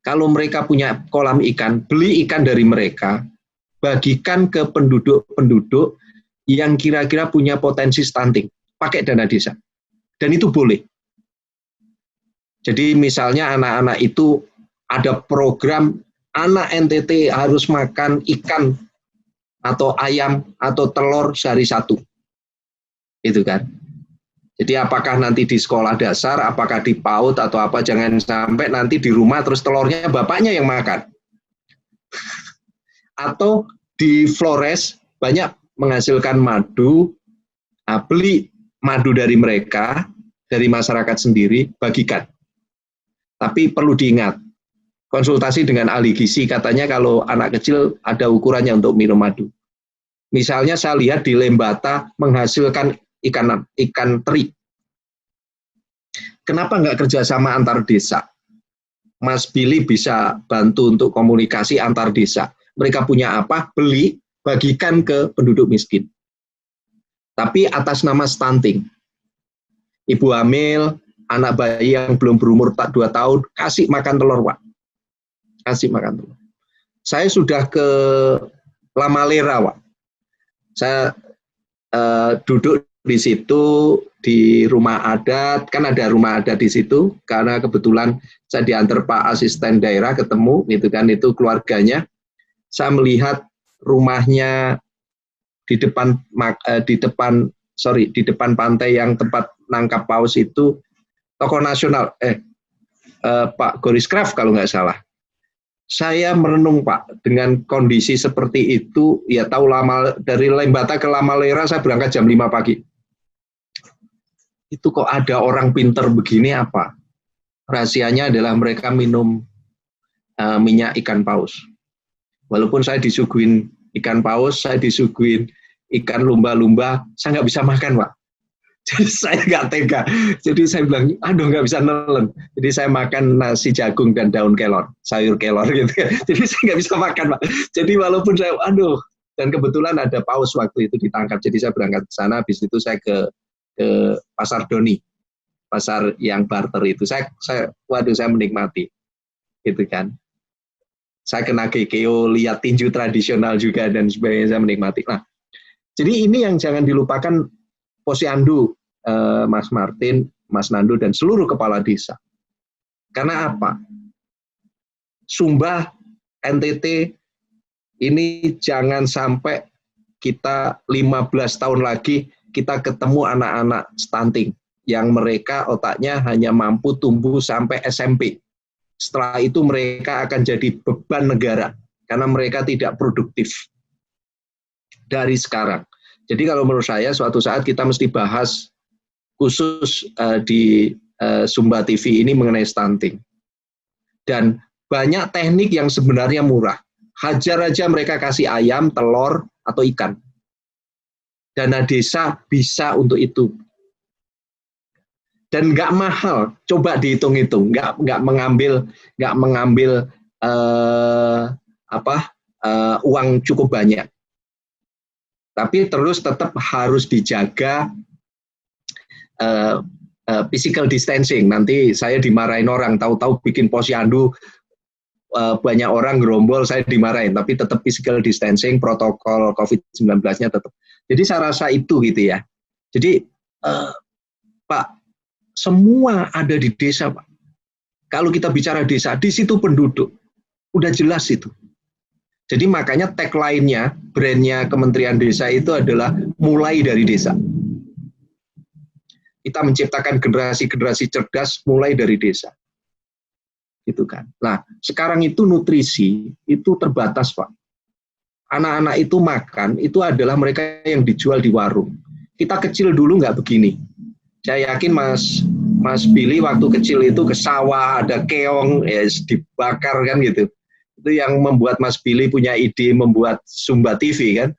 Kalau mereka punya kolam ikan, beli ikan dari mereka, bagikan ke penduduk-penduduk yang kira-kira punya potensi stunting, pakai dana desa. Dan itu boleh. Jadi misalnya anak-anak itu ada program anak NTT harus makan ikan atau ayam atau telur sehari 1. Itu kan. Jadi apakah nanti di sekolah dasar, apakah di PAUD atau apa, jangan sampai nanti di rumah terus telurnya bapaknya yang makan. Atau di Flores banyak menghasilkan madu, beli madu dari mereka, dari masyarakat sendiri, bagikan. Tapi perlu diingat, konsultasi dengan ahli gizi, katanya kalau anak kecil ada ukurannya untuk minum madu. Misalnya saya lihat di Lembata menghasilkan ikan teri. Kenapa nggak kerjasama antar desa? Mas Billy bisa bantu untuk komunikasi antar desa. Mereka punya apa, beli, bagikan ke penduduk miskin. Tapi atas nama stunting. Ibu hamil, anak bayi yang belum berumur 2 tahun, kasih makan telur, Pak. Kasih makan telur. Saya sudah ke Lamalera, Pak. Saya duduk di situ, di rumah adat, kan ada rumah adat di situ, karena kebetulan saya diantar Pak Asisten Daerah, ketemu, gitu kan, itu keluarganya. Saya melihat rumahnya di depan pantai yang tempat nangkap paus itu, tokoh nasional, Pak Goris Kraf kalau nggak salah. Saya merenung, Pak, dengan kondisi seperti itu, ya tahu dari Lembata ke Lamalera saya berangkat jam 5 pagi. Itu kok ada orang pinter begini apa? Rahasianya adalah mereka minum minyak ikan paus. Walaupun saya disuguhin ikan paus, saya disuguhin ikan lumba-lumba, saya nggak bisa makan, Pak. Jadi saya nggak tega. Jadi saya bilang, aduh nggak bisa nelen. Jadi saya makan nasi jagung dan daun kelor, sayur kelor gitu. Jadi saya nggak bisa makan, Pak. Jadi walaupun saya, aduh, dan kebetulan ada paus waktu itu ditangkap. Jadi saya berangkat ke sana, habis itu saya ke Pasar Doni, pasar yang barter itu. Saya menikmati, gitu kan. Saya kena GKO, lihat tinju tradisional juga dan sebagainya, saya menikmati. Nah, jadi ini yang jangan dilupakan Posyandu, Mas Martin, Mas Nandu, dan seluruh kepala desa. Karena apa? Sumba, NTT, ini jangan sampai kita 15 tahun lagi kita ketemu anak-anak stunting yang mereka otaknya hanya mampu tumbuh sampai SMP. Setelah itu mereka akan jadi beban negara karena mereka tidak produktif dari sekarang. Jadi kalau menurut saya suatu saat kita mesti bahas khusus di Sumba TV ini mengenai stunting. Dan banyak teknik yang sebenarnya murah. Hajar aja mereka kasih ayam, telur, atau ikan. Dana desa bisa untuk itu. Dan nggak mahal, coba dihitung-hitung, nggak mengambil uang cukup banyak. Tapi terus tetap harus dijaga physical distancing. Nanti saya dimarahin orang, tahu-tahu bikin posyandu, banyak orang gerombol, saya dimarahin. Tapi tetap physical distancing, protokol COVID-19-nya tetap. Jadi saya rasa itu gitu ya. Jadi Pak, semua ada di desa, Pak. Kalau kita bicara desa, di situ penduduk. Udah jelas itu. Jadi makanya tagline-nya, brand-nya Kementerian Desa itu adalah mulai dari desa. Kita menciptakan generasi-generasi cerdas mulai dari desa. Gitu kan. Nah, sekarang itu nutrisi itu terbatas, Pak. Anak-anak itu makan, itu adalah mereka yang dijual di warung. Kita kecil dulu nggak begini. Saya yakin Mas Billy waktu kecil itu ke sawah, ada keong, dibakar kan gitu. Itu yang membuat Mas Billy punya ide membuat Sumba TV kan.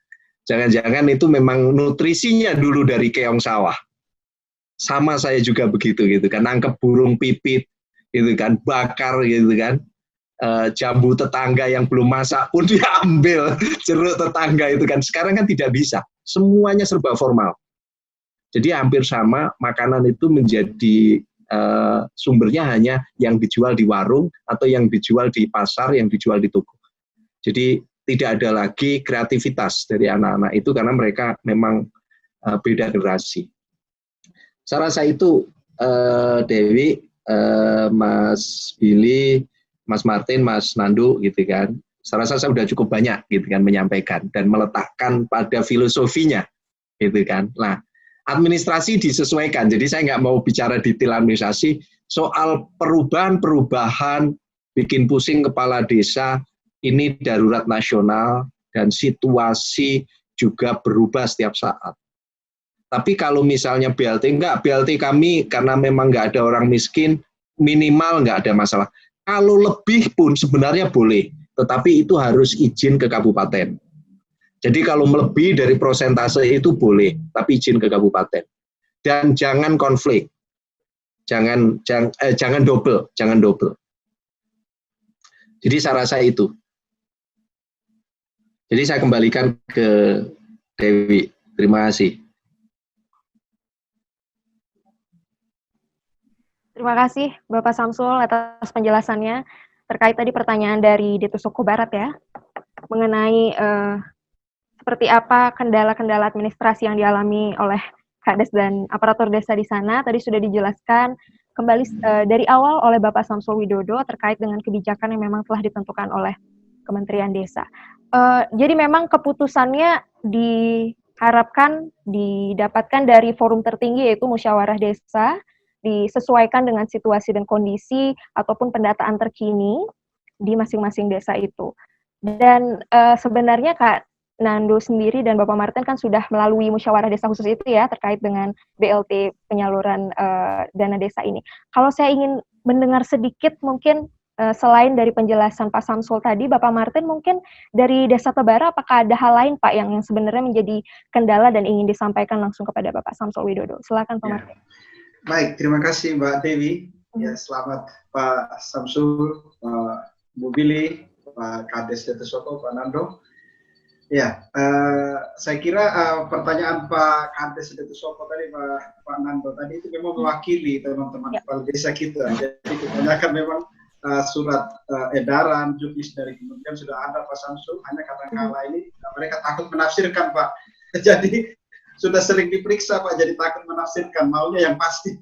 Jangan-jangan itu memang nutrisinya dulu dari keong sawah. Sama saya juga begitu gitu kan, nangkep burung pipit gitu kan, bakar gitu kan. Jambu tetangga yang belum masak pun diambil, jeruk tetangga itu kan. Sekarang kan tidak bisa, semuanya serba formal. Jadi hampir sama, makanan itu menjadi sumbernya hanya yang dijual di warung atau yang dijual di pasar, yang dijual di toko. Jadi tidak ada lagi kreativitas dari anak-anak itu karena mereka memang beda generasi. Saya rasa itu Dewi, Mas Billy, Mas Martin, Mas Nandu gitu kan. Saya rasa saya sudah cukup banyak gitu kan menyampaikan dan meletakkan pada filosofinya gitu kan. Nah, administrasi disesuaikan. Jadi saya nggak mau bicara detail administrasi. Soal perubahan-perubahan, bikin pusing kepala desa, ini darurat nasional dan situasi juga berubah setiap saat. Tapi kalau misalnya BLT, BLT kami karena memang nggak ada orang miskin, minimal nggak ada masalah. Kalau lebih pun sebenarnya boleh, tetapi itu harus izin ke kabupaten. Jadi kalau melebihi dari prosentase itu boleh, tapi izin ke kabupaten. Dan jangan konflik, jangan double. Jadi saya rasa itu. Jadi saya kembalikan ke Dewi. Terima kasih. Terima kasih Bapak Samsul atas penjelasannya terkait tadi pertanyaan dari Ditu Suku Barat ya, mengenai seperti apa kendala-kendala administrasi yang dialami oleh Kades dan aparatur desa di sana. Tadi sudah dijelaskan kembali dari awal oleh Bapak Samsul Widodo terkait dengan kebijakan yang memang telah ditentukan oleh Kementerian Desa. Jadi memang keputusannya diharapkan didapatkan dari forum tertinggi yaitu musyawarah desa, disesuaikan dengan situasi dan kondisi ataupun pendataan terkini di masing-masing desa itu. Dan sebenarnya Kak Nandu sendiri dan Bapak Martin kan sudah melalui musyawarah desa khusus itu ya terkait dengan BLT penyaluran dana desa ini. Kalau saya ingin mendengar sedikit mungkin selain dari penjelasan Pak Samsul tadi, Bapak Martin mungkin dari Desa Tebara apakah ada hal lain Pak yang sebenarnya menjadi kendala dan ingin disampaikan langsung kepada Bapak Samsul Widodo? Silakan Pak Martin. Baik, terima kasih Mbak Dewi. Ya, selamat Pak Samsul, Pak Bu Billy, Pak Kades Detesoko, Pak Nando. Ya, saya kira pertanyaan Pak Kades Detesoko tadi, Pak Nando tadi itu memang mewakili teman-teman kepala desa kita. Jadi kebanyakan memang surat edaran, juknis dari kementerian sudah ada Pak Samsul, hanya kadang-kala ini mereka takut menafsirkan Pak. Jadi sudah sering diperiksa Pak, jadi takut menafsirkan, maunya yang pasti.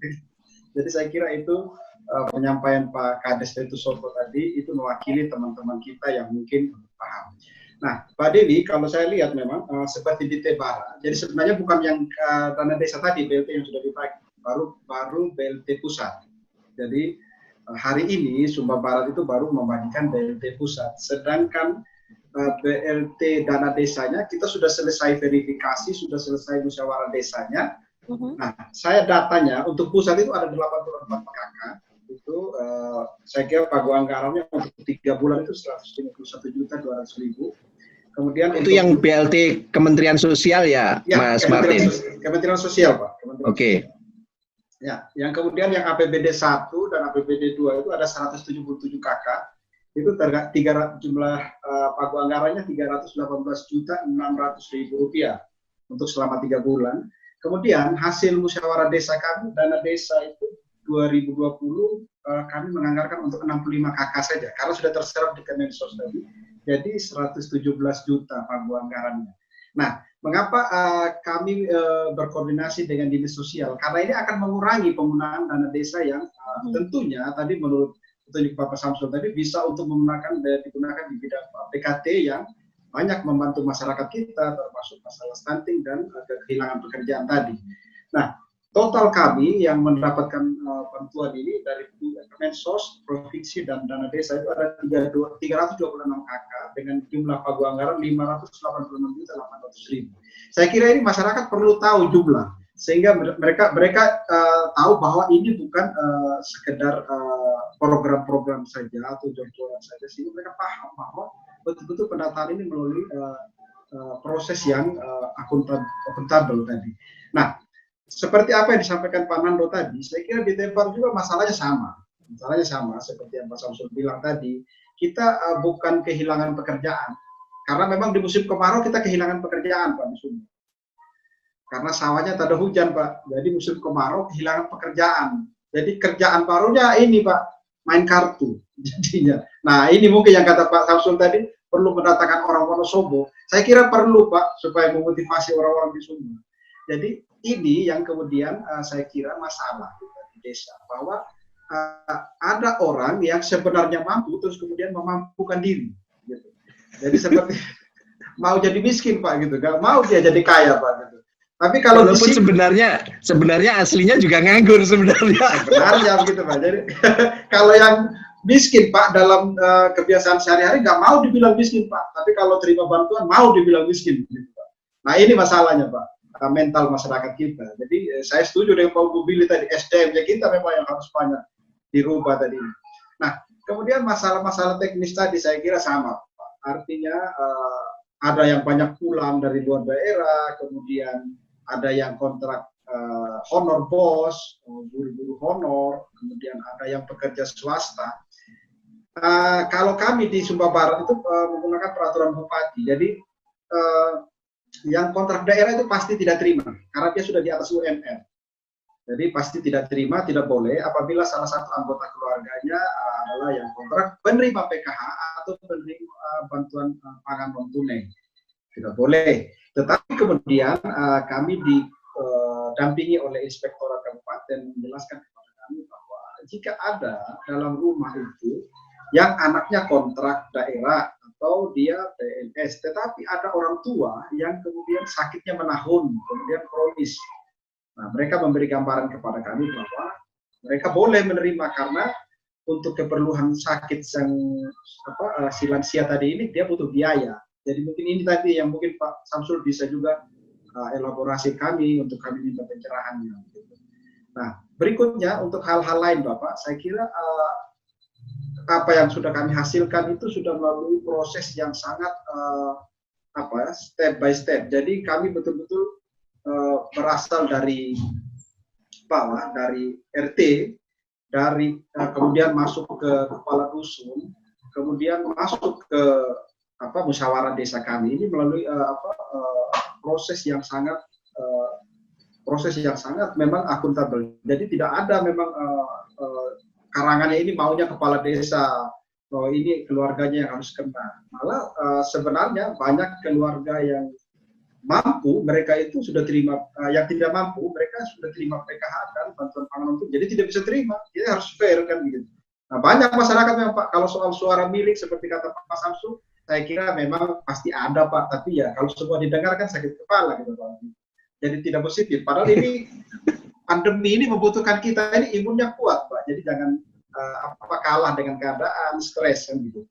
Jadi saya kira itu penyampaian Pak Kades Detesoko tadi itu mewakili teman-teman kita yang mungkin paham. Nah, Pak Dewi, kalau saya lihat memang seperti di Tebara, jadi sebenarnya bukan yang dana desa tadi, BLT yang sudah dipakai, baru BLT pusat. Jadi hari ini Sumba Barat itu baru membagikan BLT pusat, sedangkan BLT dana desanya kita sudah selesai verifikasi, sudah selesai musyawarah desanya. Nah, saya datanya untuk pusat itu ada 84 PKK. Itu saya kira pagu anggarannya untuk 3 bulan itu 151.200.000. Kemudian itu yang BLT Kementerian Sosial ya, Mas Martin? Kementerian Sosial Pak. Oke. Ya, yang kemudian yang APBD 1 dan APBD 2 itu ada 177 KK. Itu jumlah pagu anggarannya 318.600.000 rupiah untuk selama 3 bulan. Kemudian hasil musyawarah desa kami, dana desa itu 2020 kami menganggarkan untuk 65 KK saja karena sudah terserap di Kemensos tadi. Jadi 117 juta pagu anggarannya. Nah, mengapa kami berkoordinasi dengan dinas sosial? Karena ini akan mengurangi penggunaan dana desa yang tentunya tadi menurut petunjuk Bapak Samsul tadi bisa untuk digunakan di bidang PKT yang banyak membantu masyarakat kita, termasuk masalah stunting dan kehilangan pekerjaan tadi. Nah, total kami yang mendapatkan bantuan ini dari Kemensos, Provinsi, dan dana desa itu ada 326 KK dengan jumlah pagu anggaran 586.800.000. Saya kira ini masyarakat perlu tahu jumlah, sehingga mereka tahu bahwa ini bukan sekedar program-program saja atau jor-joran saja, sehingga mereka paham bahwa betul-betul pendataan ini melalui proses yang akuntabel tadi. Nah, seperti apa yang disampaikan Pak Nando tadi, saya kira di Tebara juga masalahnya sama. Masalahnya sama seperti yang Pak Samsul bilang tadi. Kita bukan kehilangan pekerjaan, karena memang di musim kemarau kita kehilangan pekerjaan Pak di Sumba. Karena sawahnya tak ada hujan Pak, jadi musim kemarau kehilangan pekerjaan. Jadi kerjaan barunya ini Pak, main kartu jadinya. Nah ini mungkin yang kata Pak Samsul tadi, perlu mendatangkan orang Wonosobo. Saya kira perlu Pak, supaya memotivasi orang-orang di Sumba. Jadi ini yang kemudian saya kira masalah di desa, bahwa ada orang yang sebenarnya mampu terus kemudian memampukan diri gitu. Jadi seperti mau jadi miskin Pak gitu, gak mau dia jadi kaya Pak gitu. Tapi kalau sebenarnya aslinya juga nganggur sebenarnya gitu Pak. Jadi kalau yang miskin Pak dalam kebiasaan sehari-hari nggak mau dibilang miskin Pak, tapi kalau terima bantuan mau dibilang miskin gitu Pak. Nah ini masalahnya Pak, mental masyarakat kita. Jadi saya setuju dengan Pak Bubili tadi, SDM-nya kita memang yang harus banyak dirubah tadi. Nah kemudian masalah-masalah teknis tadi saya kira sama Pak. Artinya ada yang banyak pulang dari luar daerah, kemudian ada yang kontrak honor bos, guru-guru honor, kemudian ada yang pekerja swasta. Kalau kami di Sumba Barat itu menggunakan peraturan bupati, jadi yang kontrak daerah itu pasti tidak terima, karena dia sudah di atas UMR. Jadi pasti tidak terima, tidak boleh apabila salah satu anggota keluarganya adalah yang kontrak penerima PKH atau penerima bantuan pangan non tunai. Tidak boleh. Tetapi kemudian kami didampingi oleh Inspektorat Kabupaten menjelaskan kepada kami bahwa jika ada dalam rumah itu yang anaknya kontrak daerah atau dia PNS, tetapi ada orang tua yang kemudian sakitnya menahun, kemudian kronis. Nah, mereka memberi gambaran kepada kami bahwa mereka boleh menerima karena untuk keperluan sakit yang si lansia tadi ini dia butuh biaya. Jadi mungkin ini tadi yang mungkin Pak Samsul bisa juga elaborasi kami untuk kami minta pencerahannya. Nah, berikutnya untuk hal-hal lain Bapak, saya kira apa yang sudah kami hasilkan itu sudah melalui proses yang sangat step by step. Jadi kami betul-betul berasal dari bawah, dari RT, dari kemudian masuk ke kepala dusun, kemudian masuk ke musyawarah desa kami ini melalui proses yang sangat memang akuntabel. Jadi tidak ada memang karangannya ini maunya kepala desa, oh ini keluarganya yang harus kena. Malah sebenarnya banyak keluarga yang mampu, mereka itu sudah terima, yang tidak mampu mereka sudah terima PKH dan bantuan pangan untuk, jadi tidak bisa terima, jadi harus fair kan gitu. Nah banyak masyarakat memang Pak, kalau soal suara milik seperti kata Pak Samsul, saya kira memang pasti ada Pak, tapi ya kalau semua didengar kan sakit kepala gitu Pak. Jadi tidak positif, padahal ini pandemi ini membutuhkan kita ini imunnya kuat Pak, jadi jangan kalah dengan keadaan stres kan gitu.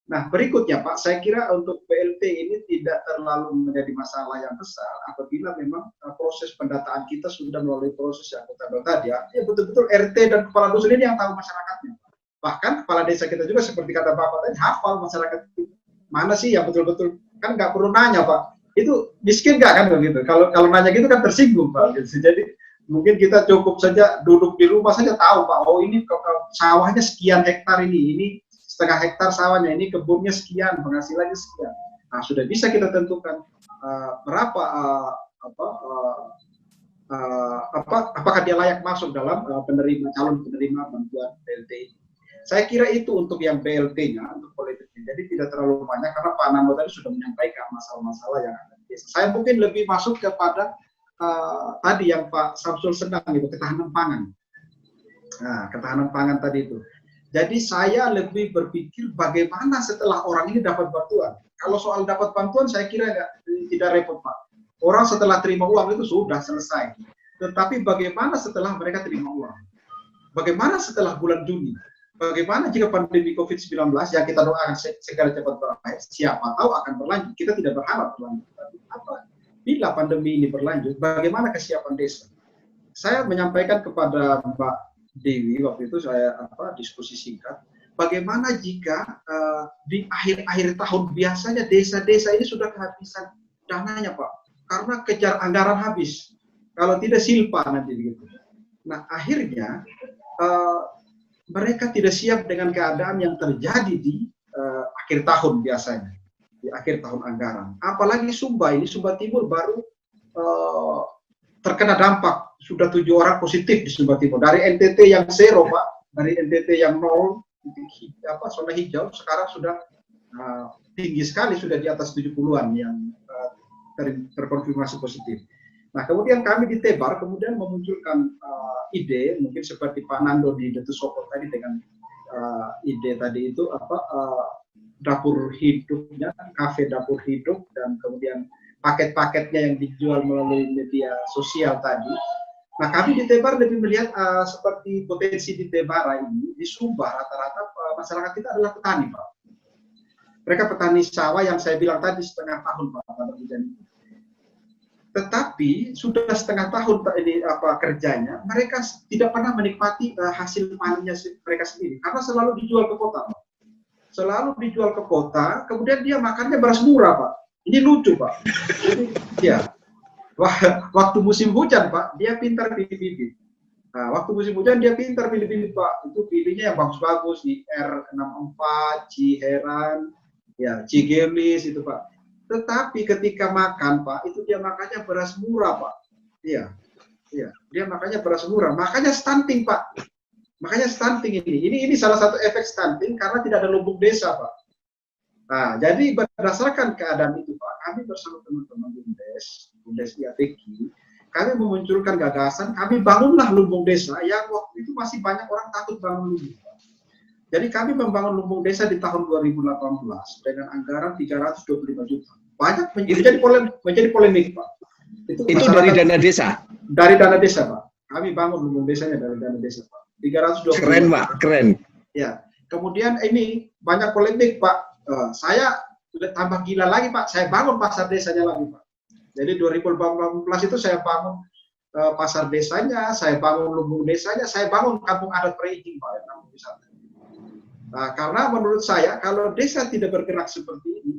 Nah berikutnya Pak, saya kira untuk BLT ini tidak terlalu menjadi masalah yang besar apabila memang proses pendataan kita sudah melalui proses yang akuntabel tadi. Artinya betul-betul RT dan kepala dusun ini yang tahu masyarakatnya. Bahkan kepala desa kita juga seperti kata Bapak tadi, hafal masyarakat itu. Mana sih yang betul-betul, kan nggak perlu nanya Pak, itu miskin nggak kan begitu. Kalau nanya gitu kan tersinggung Pak. Gitu. Jadi mungkin kita cukup saja duduk di rumah saja tahu Pak, oh ini sawahnya sekian hektar ini setengah hektar sawahnya, ini kebunnya sekian, penghasilannya sekian. Nah, sudah bisa kita tentukan berapa apakah dia layak masuk dalam calon penerima bantuan BLT ini. Saya kira itu untuk yang BLT-nya, untuk politiknya. Jadi tidak terlalu banyak karena Pak Nando tadi sudah menyampaikan masalah-masalah yang ada. Saya mungkin lebih masuk kepada tadi yang Pak Samsul senang itu, ketahanan pangan. Nah, ketahanan pangan tadi itu. Jadi saya lebih berpikir bagaimana setelah orang ini dapat bantuan. Kalau soal dapat bantuan saya kira tidak repot Pak. Orang setelah terima uang itu sudah selesai. Tetapi bagaimana setelah mereka terima uang? Bagaimana setelah bulan Juni? Bagaimana jika pandemi COVID-19 yang kita doakan segera cepat berakhir? Siapa tahu akan berlanjut. Kita tidak berharap berlanjut. Tapi bila pandemi ini berlanjut, bagaimana kesiapan desa? Saya menyampaikan kepada Mbak Dewi waktu itu, saya diskusi singkat, bagaimana jika di akhir-akhir tahun biasanya desa-desa ini sudah kehabisan dananya Pak, karena kejar anggaran habis, kalau tidak silpa nanti begitu. Nah akhirnya mereka tidak siap dengan keadaan yang terjadi di akhir tahun biasanya, di akhir tahun anggaran. Apalagi Sumba Timur baru terkena dampak. Sudah 7 orang positif di Sumba Timur. Dari NTT yang 0 Pak, dari NTT yang 0, zona hijau, sekarang sudah tinggi sekali, sudah di atas 70-an yang terkonfirmasi positif. Nah kemudian kami di Tebar kemudian memunculkan ide, mungkin seperti Pak Nando di Detu Sopot tadi dengan ide tadi itu dapur hidupnya, kafe dapur hidup, dan kemudian paket-paketnya yang dijual melalui media sosial tadi. Nah kami di Tebar lebih melihat seperti potensi di Tebar ini, di Sumba rata-rata masyarakat kita adalah petani Pak. Mereka petani sawah yang saya bilang tadi setengah tahun Pak pada hujan itu. Tetapi sudah setengah tahun ini kerjanya, mereka tidak pernah menikmati hasil panennya mereka sendiri karena selalu dijual ke kota Pak. Selalu dijual ke kota, kemudian dia makannya beras murah Pak. Ini lucu Pak. Jadi ya, waktu musim hujan Pak, dia pintar pilih bibit. Nah, waktu musim hujan dia pintar pilih bibit Pak. Itu pilihnya yang bagus-bagus di R64, Ciheran, ya Cigemis itu Pak. Tetapi ketika makan Pak, itu dia makannya beras murah Pak. Iya, iya, dia makannya beras murah. Makanya stunting Pak. Makanya stunting ini salah satu efek stunting karena tidak ada lumbung desa Pak. Nah, jadi berdasarkan keadaan itu Pak, kami bersama teman-teman BUMDes IATQ, kami memunculkan gagasan, kami bangunlah lumbung desa yang waktu itu masih banyak orang takut bangun lumbung. Jadi kami membangun lumbung desa di tahun 2018 dengan anggaran 325 juta. Banyak menjadi polemik Pak. Itu dari dana desa? Dari dana desa Pak. Kami bangun lumbung desanya dari dana desa Pak. 325. Keren Pak, keren. Ya, kemudian ini banyak polemik Pak. Saya sudah tambah gila lagi Pak, saya bangun pasar desanya lagi Pak. Jadi 2018 itu saya bangun pasar desanya, saya bangun lumbung desanya, saya bangun kampung adat Preijing Pak, kampung wisata. Karena menurut saya kalau desa tidak bergerak seperti ini,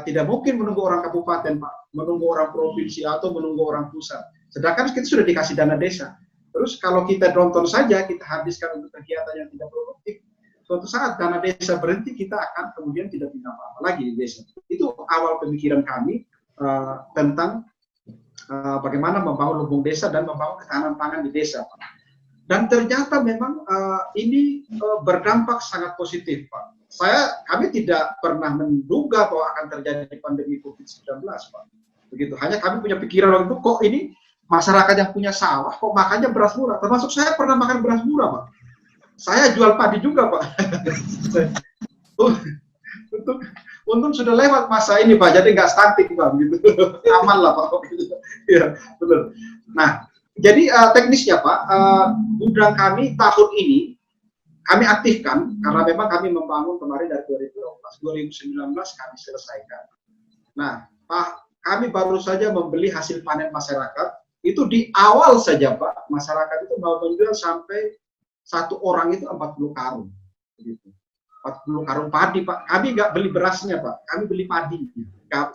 tidak mungkin menunggu orang kabupaten, Pak, menunggu orang provinsi atau menunggu orang pusat. Sedangkan kita sudah dikasih dana desa. Terus kalau kita nonton saja, kita habiskan untuk kegiatan yang tidak produktif, suatu saat dana desa berhenti, kita akan kemudian tidak punya apa-apa lagi di desa. Itu awal pemikiran kami tentang bagaimana membangun lumbung desa dan membangun ketahanan pangan di desa, Pak. Dan ternyata memang ini berdampak sangat positif, Pak. Kami tidak pernah menduga bahwa akan terjadi pandemi COVID-19, Pak. Begitu. Hanya kami punya pikiran waktu itu, kok ini masyarakat yang punya sawah, kok makannya beras murah. Termasuk saya pernah makan beras murah, Pak. Saya jual padi juga, Pak. Untung sudah lewat masa ini, Pak. Jadi nggak stunting, Pak. Gitu. Aman lah, Pak. Ya, benar. Nah, jadi teknisnya, Pak, gudang kami tahun ini kami aktifkan karena memang kami membangun kemarin dari 2019 kami selesaikan. Nah, Pak, kami baru saja membeli hasil panen masyarakat. Itu di awal saja, Pak, masyarakat itu mau menjual sampai satu orang itu 40 karung. Gitu. 40 karung padi, Pak. Kami nggak beli berasnya, Pak. Kami beli padi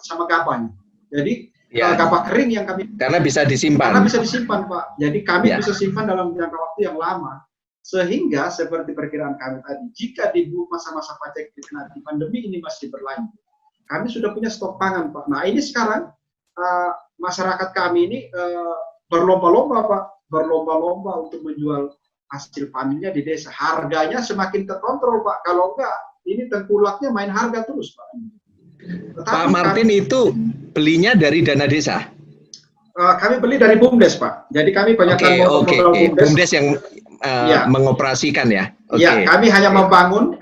sama gabahnya. Jadi gabah kering yang kami karena bisa disimpan. Karena bisa disimpan, Pak. Jadi kami bisa simpan dalam jangka waktu yang lama. Sehingga seperti perkiraan kami tadi, jika di masa-masa paceklik nanti pandemi ini masih berlanjut, kami sudah punya stok pangan, Pak. Nah, ini sekarang masyarakat kami ini berlomba-lomba, Pak, berlomba-lomba untuk menjual hasil panennya di desa. Harganya semakin terkontrol, Pak. Kalau enggak, ini tengkulaknya main harga terus, Pak. Pak Martin itu belinya dari dana desa? Kami beli dari BUMDes, Pak. Jadi kami banyakkan BUMDes yang mengoperasikan ya. Ya, kami hanya membangun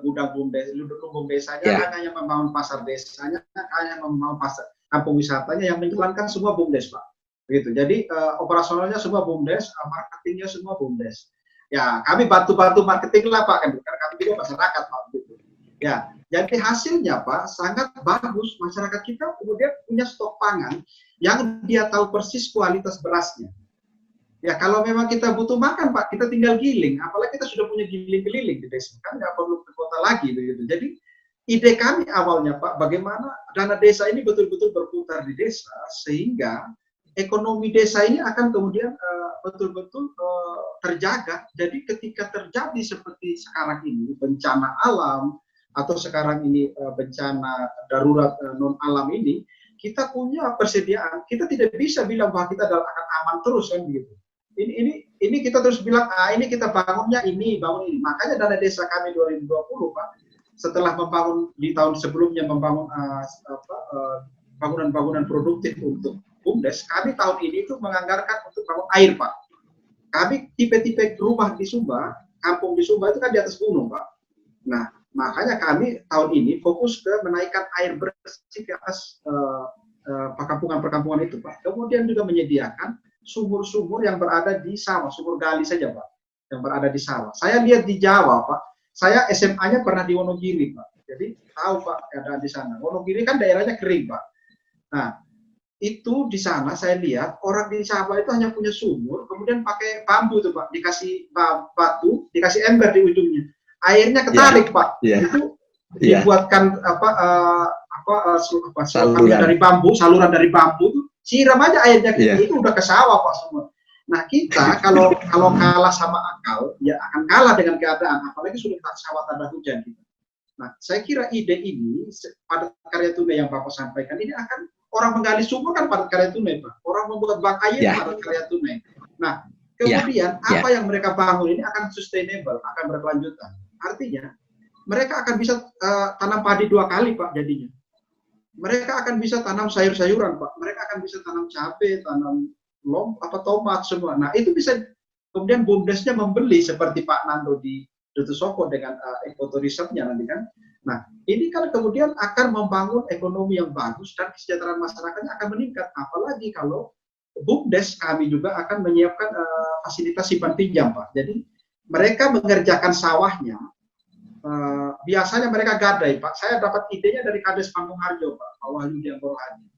gudang BUMDes, lumbung desanya, kami hanya membangun pasar desanya, hanya membangun pasar kampung wisatanya, yang menjalankan semua BUMDes, Pak. Begitu. Jadi operasionalnya semua BUMDes, marketingnya semua BUMDes. Ya, kami bantu-bantu marketing lah, Pak, kan kami juga masyarakat, Pak. Gitu. Ya, jadi hasilnya, Pak, sangat bagus. Masyarakat kita kemudian punya stok pangan yang dia tahu persis kualitas berasnya. Ya, kalau memang kita butuh makan, Pak, kita tinggal giling. Apalagi kita sudah punya giling-giling di desa, kan nggak perlu ke kota lagi, begitu. Jadi ide kami awalnya, Pak, bagaimana dana desa ini betul-betul berputar di desa sehingga ekonomi desa ini akan kemudian betul-betul terjaga. Jadi ketika terjadi seperti sekarang ini bencana alam atau sekarang ini bencana darurat non alam ini, kita punya persediaan. Kita tidak bisa bilang bahwa kita akan aman terus, kan begitu. Ini kita terus bilang, ini kita bangunnya ini, bangun ini. Makanya dana desa kami 2020, Pak, setelah membangun di tahun sebelumnya membangun bangunan-bangunan produktif untuk BUMDes, kami tahun ini itu menganggarkan untuk bangun air, Pak. Kami tipe-tipe rumah di Sumba, kampung di Sumba itu kan di atas gunung, Pak. Nah, makanya kami tahun ini fokus ke menaikkan air bersih ke atas perkampungan-perkampungan itu, Pak. Kemudian juga menyediakan sumur-sumur yang berada di sawah, sumur gali saja, Pak, yang berada di sawah. Saya lihat di Jawa, Pak. Saya SMA-nya pernah di Wonogiri, Pak. Jadi tahu, Pak, keadaan di sana. Wonogiri kan daerahnya kering, Pak. Nah, itu di sana saya lihat orang di Sabah itu hanya punya sumur, kemudian pakai bambu tuh, Pak, dikasih batu, dikasih ember di ujungnya. Airnya ketarik, Pak. Itu dibuatkan saluran dari bambu tuh, siram aja airnya, itu udah ke sawah, Pak, semua. Nah, kita kalau kalah sama akal, ya akan kalah dengan keadaan, apalagi sudah sawah tanda hujan. Nah, saya kira ide ini, padat karya tunai yang Bapak sampaikan, ini akan orang menggali sumur kan padat karya tunai, Pak. Orang membuat bangkai padat karya tunai. Nah, kemudian apa yang mereka bangun ini akan sustainable, akan berkelanjutan. Artinya, mereka akan bisa tanam padi 2 kali, Pak, jadinya. Mereka akan bisa tanam sayur-sayuran, Pak. Mereka akan bisa tanam cabai, tanam tomat semua. Nah, itu bisa kemudian BUMDesnya membeli seperti Pak Nando di Dutusoko dengan ekotourismnya nanti kan. Nah, ini kan kemudian akan membangun ekonomi yang bagus dan kesejahteraan masyarakatnya akan meningkat. Apalagi kalau BUMDes kami juga akan menyiapkan fasilitas simpan pinjam, Pak. Jadi mereka mengerjakan sawahnya. Biasanya mereka gadai, Pak. Saya dapat idenya dari Kades Panggung Harjo, Pak. Pak Wahyu Dianggoro Hadi.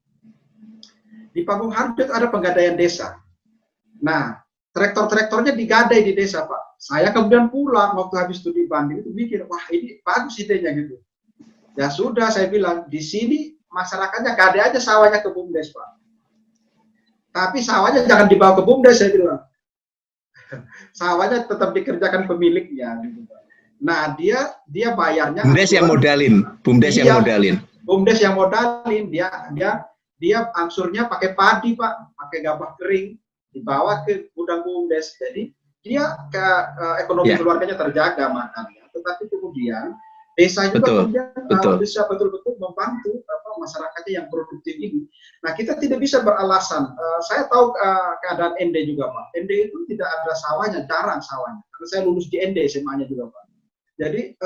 Di Panggung Harjo ada penggadaian desa. Nah, traktor-traktornya digadai di desa, Pak. Saya kemudian pulang waktu habis studi banding itu mikir, wah ini bagus idenya gitu. Ya sudah, saya bilang, di sini masyarakatnya gadai aja sawahnya ke BUMDes, Pak. Tapi sawahnya jangan dibawa ke BUMDes, saya bilang. Sawahnya tetap dikerjakan pemiliknya. Gitu, Pak. Nah, dia bayarnya. BUMDes yang modalin, BUMDes yang modalin. BUMDes yang modalin, dia angsurnya pakai padi, Pak, pakai gabah kering, dibawa ke gudang BUMDes. Jadi dia ekonomi keluarganya terjaga makannya. Tetapi kemudian desa juga kemudian bisa betul-betul membantu masyarakatnya yang produktif ini. Nah, kita tidak bisa beralasan. Saya tahu keadaan ND juga, Pak. ND itu tidak ada sawahnya, jarang sawahnya. Karena saya lulus di ND SMA-nya juga, Pak. Jadi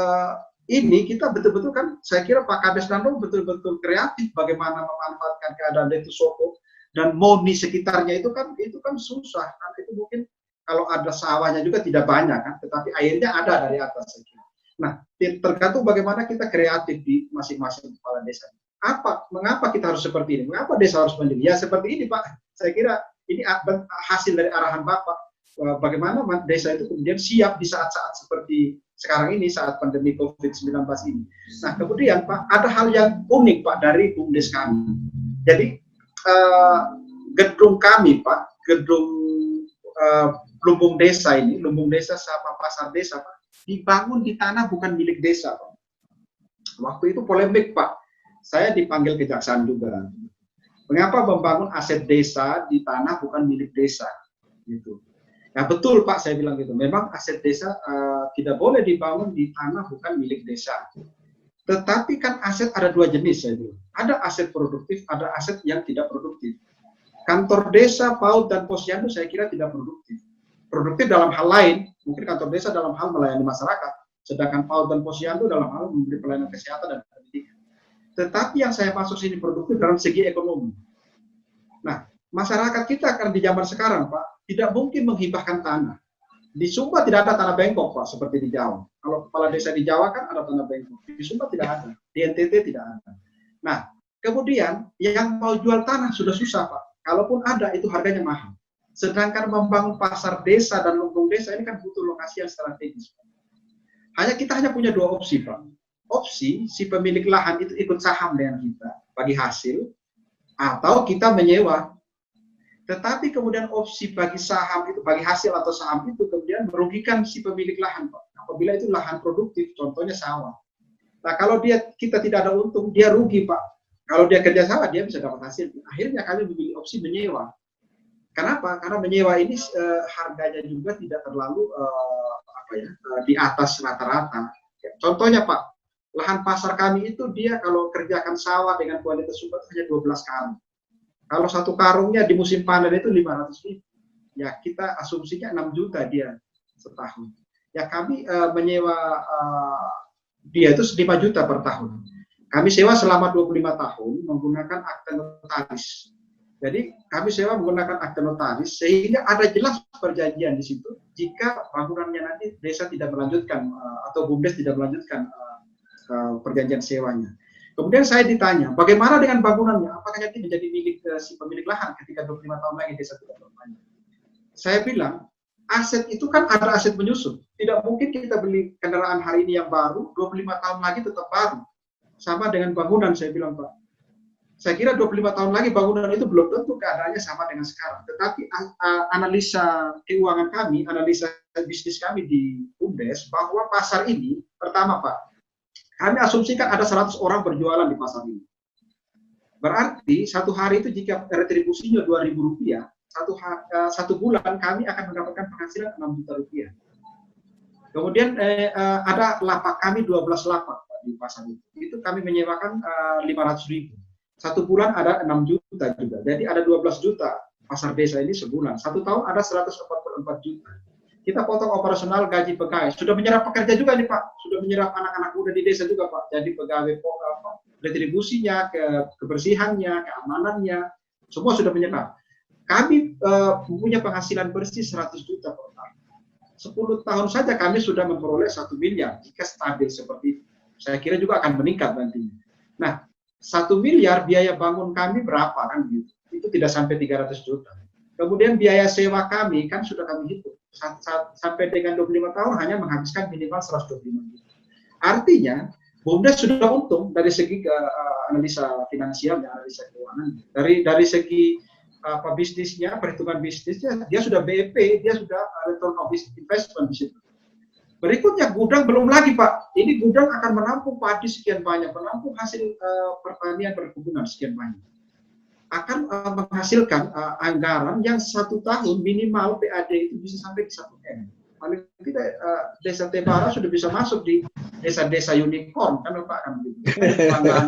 ini kita betul-betul kan, saya kira Pak Kades Nando betul-betul kreatif bagaimana memanfaatkan keadaan Letu Soko dan Moni sekitarnya itu kan susah. Kan itu mungkin kalau ada sawahnya juga tidak banyak kan, tetapi airnya ada dari atas. Saya kira. Nah, tergantung bagaimana kita kreatif di masing-masing kepala desa. Mengapa kita harus seperti ini? Mengapa desa harus mandiri? Ya seperti ini, Pak. Saya kira ini hasil dari arahan Bapak. Bagaimana desa itu kemudian siap di saat-saat seperti sekarang ini, saat pandemi COVID-19 ini. Nah, kemudian Pak, ada hal yang unik Pak dari BUMDes kami. Jadi gedung kami Pak, gedung lumbung desa ini, lumbung desa sama pasar desa Pak, dibangun di tanah bukan milik desa, Pak. Waktu itu polemik, Pak. Saya dipanggil kejaksaan juga. Mengapa membangun aset desa di tanah bukan milik desa? Gitu. Nah, betul, Pak, saya bilang gitu. Memang aset desa tidak boleh dibangun di tanah bukan milik desa. Tetapi kan aset ada dua jenis, saya bilang. Ada aset produktif, ada aset yang tidak produktif. Kantor desa, PAUD, dan Posyandu saya kira tidak produktif. Produktif dalam hal lain, mungkin kantor desa dalam hal melayani masyarakat, sedangkan PAUD dan Posyandu dalam hal memberi pelayanan kesehatan dan pendidikan. Tetapi yang saya masuk sini produktif dalam segi ekonomi. Nah, masyarakat kita kan di zaman sekarang, Pak, tidak mungkin menghibahkan tanah. Di Sumba tidak ada tanah bengkok, Pak, seperti di Jawa. Kalau kepala desa di Jawa kan ada tanah bengkok. Di Sumba tidak ada. Di NTT tidak ada. Nah, kemudian yang mau jual tanah sudah susah, Pak. Kalaupun ada, itu harganya mahal. Sedangkan membangun pasar desa dan lumbung desa ini kan butuh lokasi yang strategis. Kita hanya punya dua opsi, Pak. Opsi si pemilik lahan itu ikut saham dengan kita bagi hasil, atau kita menyewa. Tetapi kemudian opsi bagi saham itu, bagi hasil atau saham itu kemudian merugikan si pemilik lahan, Pak. Apabila itu lahan produktif, contohnya sawah. Nah, kalau kita tidak ada untung, dia rugi, Pak. Kalau dia kerja sawah, dia bisa dapat hasil. Akhirnya kami memilih opsi menyewa. Kenapa? Karena menyewa ini harganya juga tidak terlalu di atas rata-rata. Contohnya, Pak, lahan pasar kami itu dia kalau kerjakan sawah dengan kualitas sumber hanya 12 karung. Kalau satu karungnya di musim panen itu 500.000. Ya kita asumsinya 6 juta dia setahun. Ya kami menyewa dia itu 5 juta per tahun. Kami sewa selama 25 tahun menggunakan akte notaris. Jadi kami sewa menggunakan akte notaris sehingga ada jelas perjanjian di situ. Jika bangunannya nanti desa tidak melanjutkan atau BUMDes tidak melanjutkan perjanjian sewanya. Kemudian saya ditanya, bagaimana dengan bangunannya? Apakah nanti menjadi milik si pemilik lahan ketika 25 tahun lagi desa tidak bermain? Saya bilang, aset itu kan ada aset menyusun. Tidak mungkin kita beli kendaraan hari ini yang baru, 25 tahun lagi tetap baru. Sama dengan bangunan, saya bilang, Pak. Saya kira 25 tahun lagi bangunan itu belum tentu keadaannya sama dengan sekarang. Tetapi analisa keuangan kami, analisa bisnis kami di BUMDes, bahwa pasar ini, pertama, Pak, kami asumsikan ada 100 orang berjualan di pasar ini. Berarti satu hari itu jika retribusinya Rp2.000, satu bulan kami akan mendapatkan penghasilan Rp6 juta. Kemudian ada lapak kami 12 lapak di pasar itu. Itu kami menyewakan 500.000. Satu bulan ada 6 juta juga. Jadi ada 12 juta pasar desa ini sebulan. Satu tahun ada 144 juta. Kita potong operasional gaji pegawai. Sudah menyerap pekerja juga nih Pak. Sudah menyerap anak-anak muda di desa juga Pak. Jadi pegawai retribusinya, kebersihannya, keamanannya, semua sudah menyerap. Kami punya penghasilan bersih 100 juta per tahun. 10 tahun saja kami sudah memperoleh 1 miliar. Jika stabil seperti itu. Saya kira juga akan meningkat nantinya. Nah, 1 miliar biaya bangun kami berapa kan gitu. Itu tidak sampai 300 juta. Kemudian biaya sewa kami kan sudah kami hitung. Sampai dengan 25 tahun hanya menghabiskan minimal 125 juta. Artinya, BUMDes sudah untung dari segi analisa finansial dan analisa keuangan. Dari segi bisnisnya, perhitungan bisnisnya, dia sudah BEP, dia sudah return of investment di situ. Berikutnya gudang belum lagi Pak. Ini gudang akan menampung padi sekian banyak, menampung hasil pertanian perkebunan sekian banyak. Akan menghasilkan anggaran yang 1 tahun minimal PAD itu bisa sampai di 1 M. Paling tidak desa Tebara sudah bisa masuk di desa-desa unicorn kan Pak kan begitu.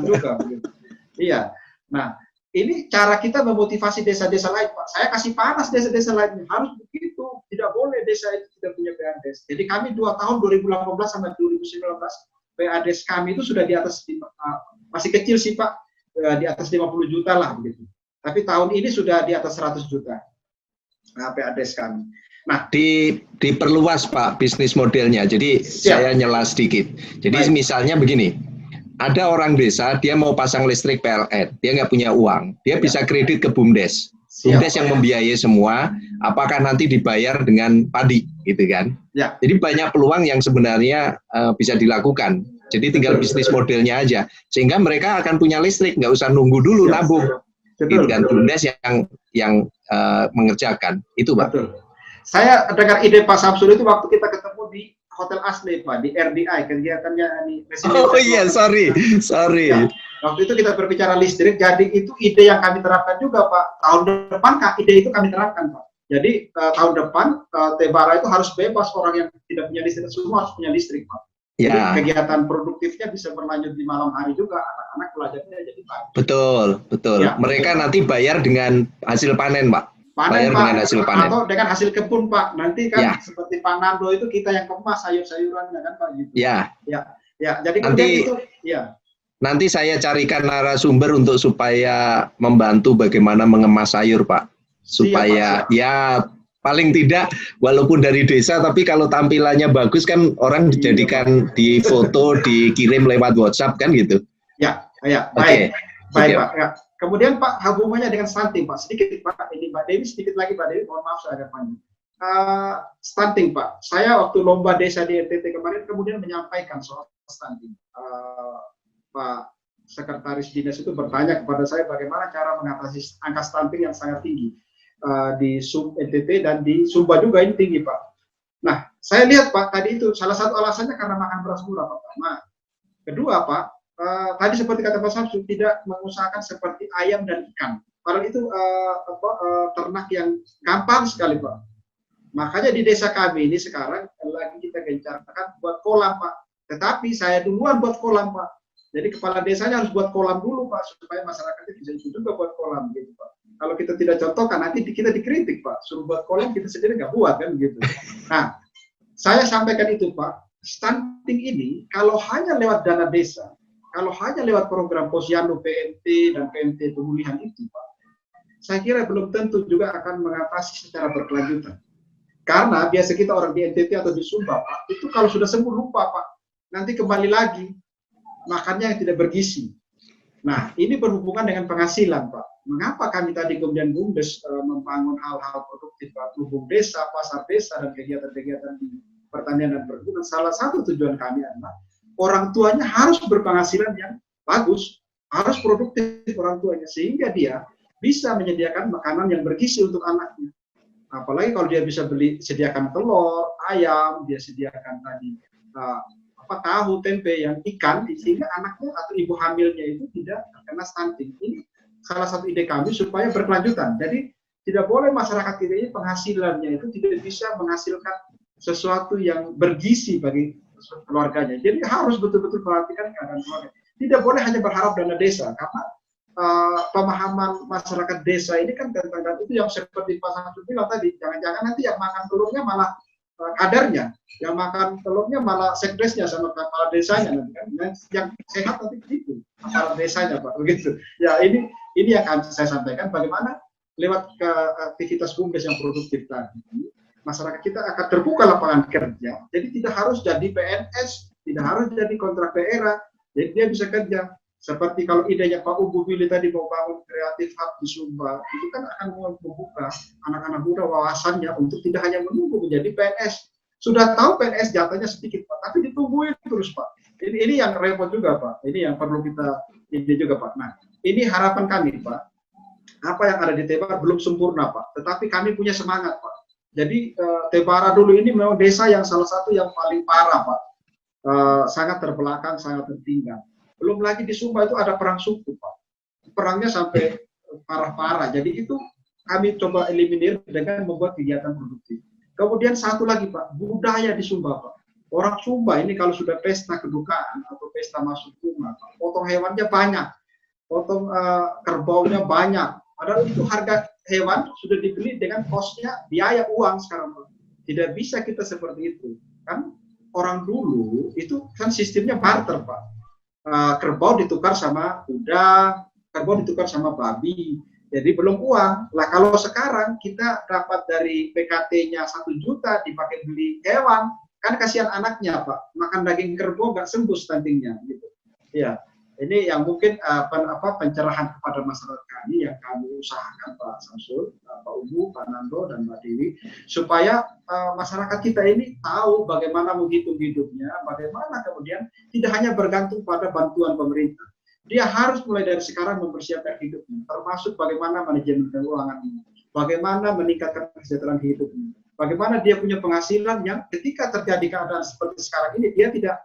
Juga begitu. Iya. Nah, ini cara kita memotivasi desa-desa lain Pak. Saya kasih panas desa-desa lainnya harus begitu. Tidak boleh desa itu tidak punya PADES. Jadi kami 2 tahun 2018 sampai 2019 PADES kami itu sudah di atas masih kecil sih Pak. Di atas 50 juta lah begitu. Tapi tahun ini sudah di atas 100 juta PADES kami. Nah, diperluas Pak bisnis modelnya. Jadi saya nyela sedikit. Jadi misalnya begini, ada orang desa dia mau pasang listrik PLN, dia nggak punya uang, dia bisa kredit ke BUMDes. BUMDes yang membiayai semua, apakah nanti dibayar dengan padi, gitu kan? Ya. Jadi banyak peluang yang sebenarnya bisa dilakukan. Jadi tinggal bisnis modelnya aja, sehingga mereka akan punya listrik, nggak usah nunggu dulu nabung. Gitu kan, BUMDes yang mengerjakan itu, Pak. Betul. Saya dengar ide Pak Samsul itu waktu kita ketemu di Hotel Asli, Pak, di RDI, kegiatannya di Oh iya, sorry. Ya, waktu itu kita berbicara listrik, jadi itu ide yang kami terapkan juga, Pak. Tahun depan, ide itu kami terapkan, Pak. Jadi tahun depan, Tebara itu harus bebas, orang yang tidak punya listrik, semua harus punya listrik, Pak. Jadi kegiatan produktifnya bisa berlanjut di malam hari juga, anak-anak belajarnya jadi pagi. Betul. Ya, mereka nanti bayar dengan hasil panen, Pak. Panen, Pak, dengan hasil panen. Atau dengan hasil kebun, Pak. Nanti kan seperti Pak Nando itu kita yang kemas sayur-sayurannya kan, Pak. Gitu. Ya. Jadi nanti itu, nanti saya carikan narasumber untuk supaya membantu bagaimana mengemas sayur, Pak. Supaya siap. Paling tidak walaupun dari desa, tapi kalau tampilannya bagus kan orang dijadikan di foto, dikirim lewat WhatsApp kan gitu. Ya, baik. Baik, Pak. Ya. Kemudian Pak, hubungannya dengan stunting, Pak. Sedikit Pak, ini Mbak Dewi sedikit lagi, Mbak Dewi, mohon maaf saya agak panjang. Stunting, Pak. Saya waktu lomba desa di NTT kemarin kemudian menyampaikan soal stunting. Pak Sekretaris Dinas itu bertanya kepada saya bagaimana cara mengatasi angka stunting yang sangat tinggi di Sub NTT dan di Sumba juga ini tinggi, Pak. Nah, saya lihat Pak tadi itu salah satu alasannya karena makan beras murah, Pak. Nah, kedua, Pak, tadi seperti kata Pak Samsul tidak mengusahakan seperti ayam dan ikan. Padahal itu ternak yang gampang sekali, Pak. Makanya di desa kami ini sekarang lagi kita gencarkan buat kolam, Pak. Tetapi saya duluan buat kolam, Pak. Jadi kepala desanya harus buat kolam dulu, Pak, supaya masyarakatnya bisa ikut juga buat kolam, gitu, Pak. Kalau kita tidak contohkan, nanti kita dikritik, Pak. Suruh buat kolam, kita sendiri nggak buat, kan, gitu. Nah, saya sampaikan itu, Pak. Stunting ini, kalau hanya lewat dana desa, kalau hanya lewat program Posyandu, PMT, dan PMT pemulihan itu, Pak, saya kira belum tentu juga akan mengatasi secara berkelanjutan. Karena biasa kita orang di NTT atau di Sumba, Pak, itu kalau sudah sembuh lupa, Pak. Nanti kembali lagi, makannya yang tidak bergizi. Nah, ini berhubungan dengan penghasilan, Pak. Mengapa kami tadi kemudian BUMDes membangun hal-hal produktif, Pak, hubung desa, pasar desa, dan kegiatan-kegiatan di pertanian dan perkebunan. Salah satu tujuan kami adalah orang tuanya harus berpenghasilan yang bagus, harus produktif orang tuanya, sehingga dia bisa menyediakan makanan yang bergizi untuk anaknya. Apalagi kalau dia bisa sediakan telur, ayam, dia sediakan tadi tahu, tempe, yang ikan, sehingga anaknya atau ibu hamilnya itu tidak terkena stunting. Ini salah satu ide kami supaya berkelanjutan. Jadi tidak boleh masyarakat kita ini penghasilannya itu tidak bisa menghasilkan sesuatu yang bergizi bagi keluarganya. Jadi harus betul-betul perhatikan keadaan keluarga. Tidak boleh hanya berharap dana desa, karena pemahaman masyarakat desa ini kan tentang itu yang seperti Pak Samsul bilang tadi, jangan-jangan nanti yang makan telurnya malah kadarnya, yang makan telurnya malah sekdesnya sama kepala desanya nanti kan, yang sehat nanti begitu kepala desanya, Pak, begitu. Ya ini yang akan saya sampaikan, bagaimana lewat ke aktivitas BUMDes yang produktif tadi, masyarakat kita akan terbuka lapangan kerja. Jadi tidak harus jadi PNS, tidak harus jadi kontrak daerah, jadi dia bisa kerja. Seperti kalau idenya Pak Ubu Billy tadi mau bangun kreatif hub di Sumba, itu kan akan membuka anak-anak muda wawasannya untuk tidak hanya menunggu menjadi PNS. Sudah tahu PNS jatahnya sedikit Pak, tapi ditungguin terus Pak. Ini yang repot juga Pak. Ini yang perlu kita ini juga Pak. Nah, ini harapan kami Pak. Apa yang ada di Tebara belum sempurna Pak, tetapi kami punya semangat Pak. Jadi Tebara dulu ini memang desa yang salah satu yang paling parah Pak. Sangat terbelakang, sangat tertinggal. Belum lagi di Sumba itu ada perang suku Pak. Perangnya sampai parah-parah. Jadi itu kami coba eliminir dengan membuat kegiatan produktif. Kemudian satu lagi Pak, budaya di Sumba Pak. Orang Sumba ini kalau sudah pesta kedukaan atau pesta masuk rumah, potong hewannya banyak, potong kerbaunya banyak. Padahal itu harga hewan sudah dibeli dengan kosnya biaya uang sekarang Pak. Tidak bisa kita seperti itu. Kan orang dulu itu kan sistemnya barter Pak. Kerbau ditukar sama kuda, kerbau ditukar sama babi. Jadi belum uang. Lah kalau sekarang kita dapat dari PKT-nya 1 juta dipakai beli hewan, kan kasihan anaknya Pak. Makan daging kerbau nggak sembuh stuntingnya gitu. Ya, ini yang mungkin pencerahan kepada masyarakat kami yang kami usahakan Pak Samsul, Pak Ubu, Pak Nando dan Mbak Dewi, supaya masyarakat kita ini tahu bagaimana menghitung hidupnya, bagaimana kemudian tidak hanya bergantung pada bantuan pemerintah. Dia harus mulai dari sekarang mempersiapkan hidupnya, termasuk bagaimana manajemen keuangannya, bagaimana meningkatkan kesejahteraan hidupnya, bagaimana dia punya penghasilan yang ketika terjadi keadaan seperti sekarang ini dia tidak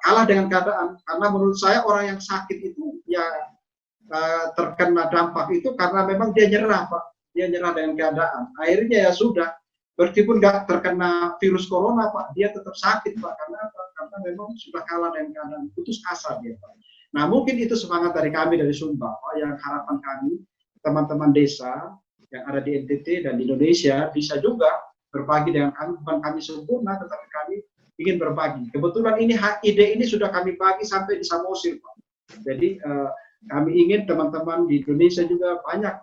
kalah dengan keadaan. Karena menurut saya orang yang sakit itu ya terkena dampak itu karena memang dia nyerah Pak, dia nyerah dengan keadaan. Akhirnya ya sudah, meskipun nggak terkena virus corona Pak, dia tetap sakit Pak. Karena apa? Karena memang sudah kalah dengan keadaan, putus asa dia Pak. Nah mungkin itu semangat dari kami dari Sumba Pak, yang harapan kami teman-teman desa yang ada di NTT dan di Indonesia bisa juga berbagi dengan kami. Bukan kami sempurna, tetapi kami ingin berbagi. Kebetulan ini ide ini sudah kami bagi sampai di Samosir Pak. Jadi kami ingin teman-teman di Indonesia juga banyak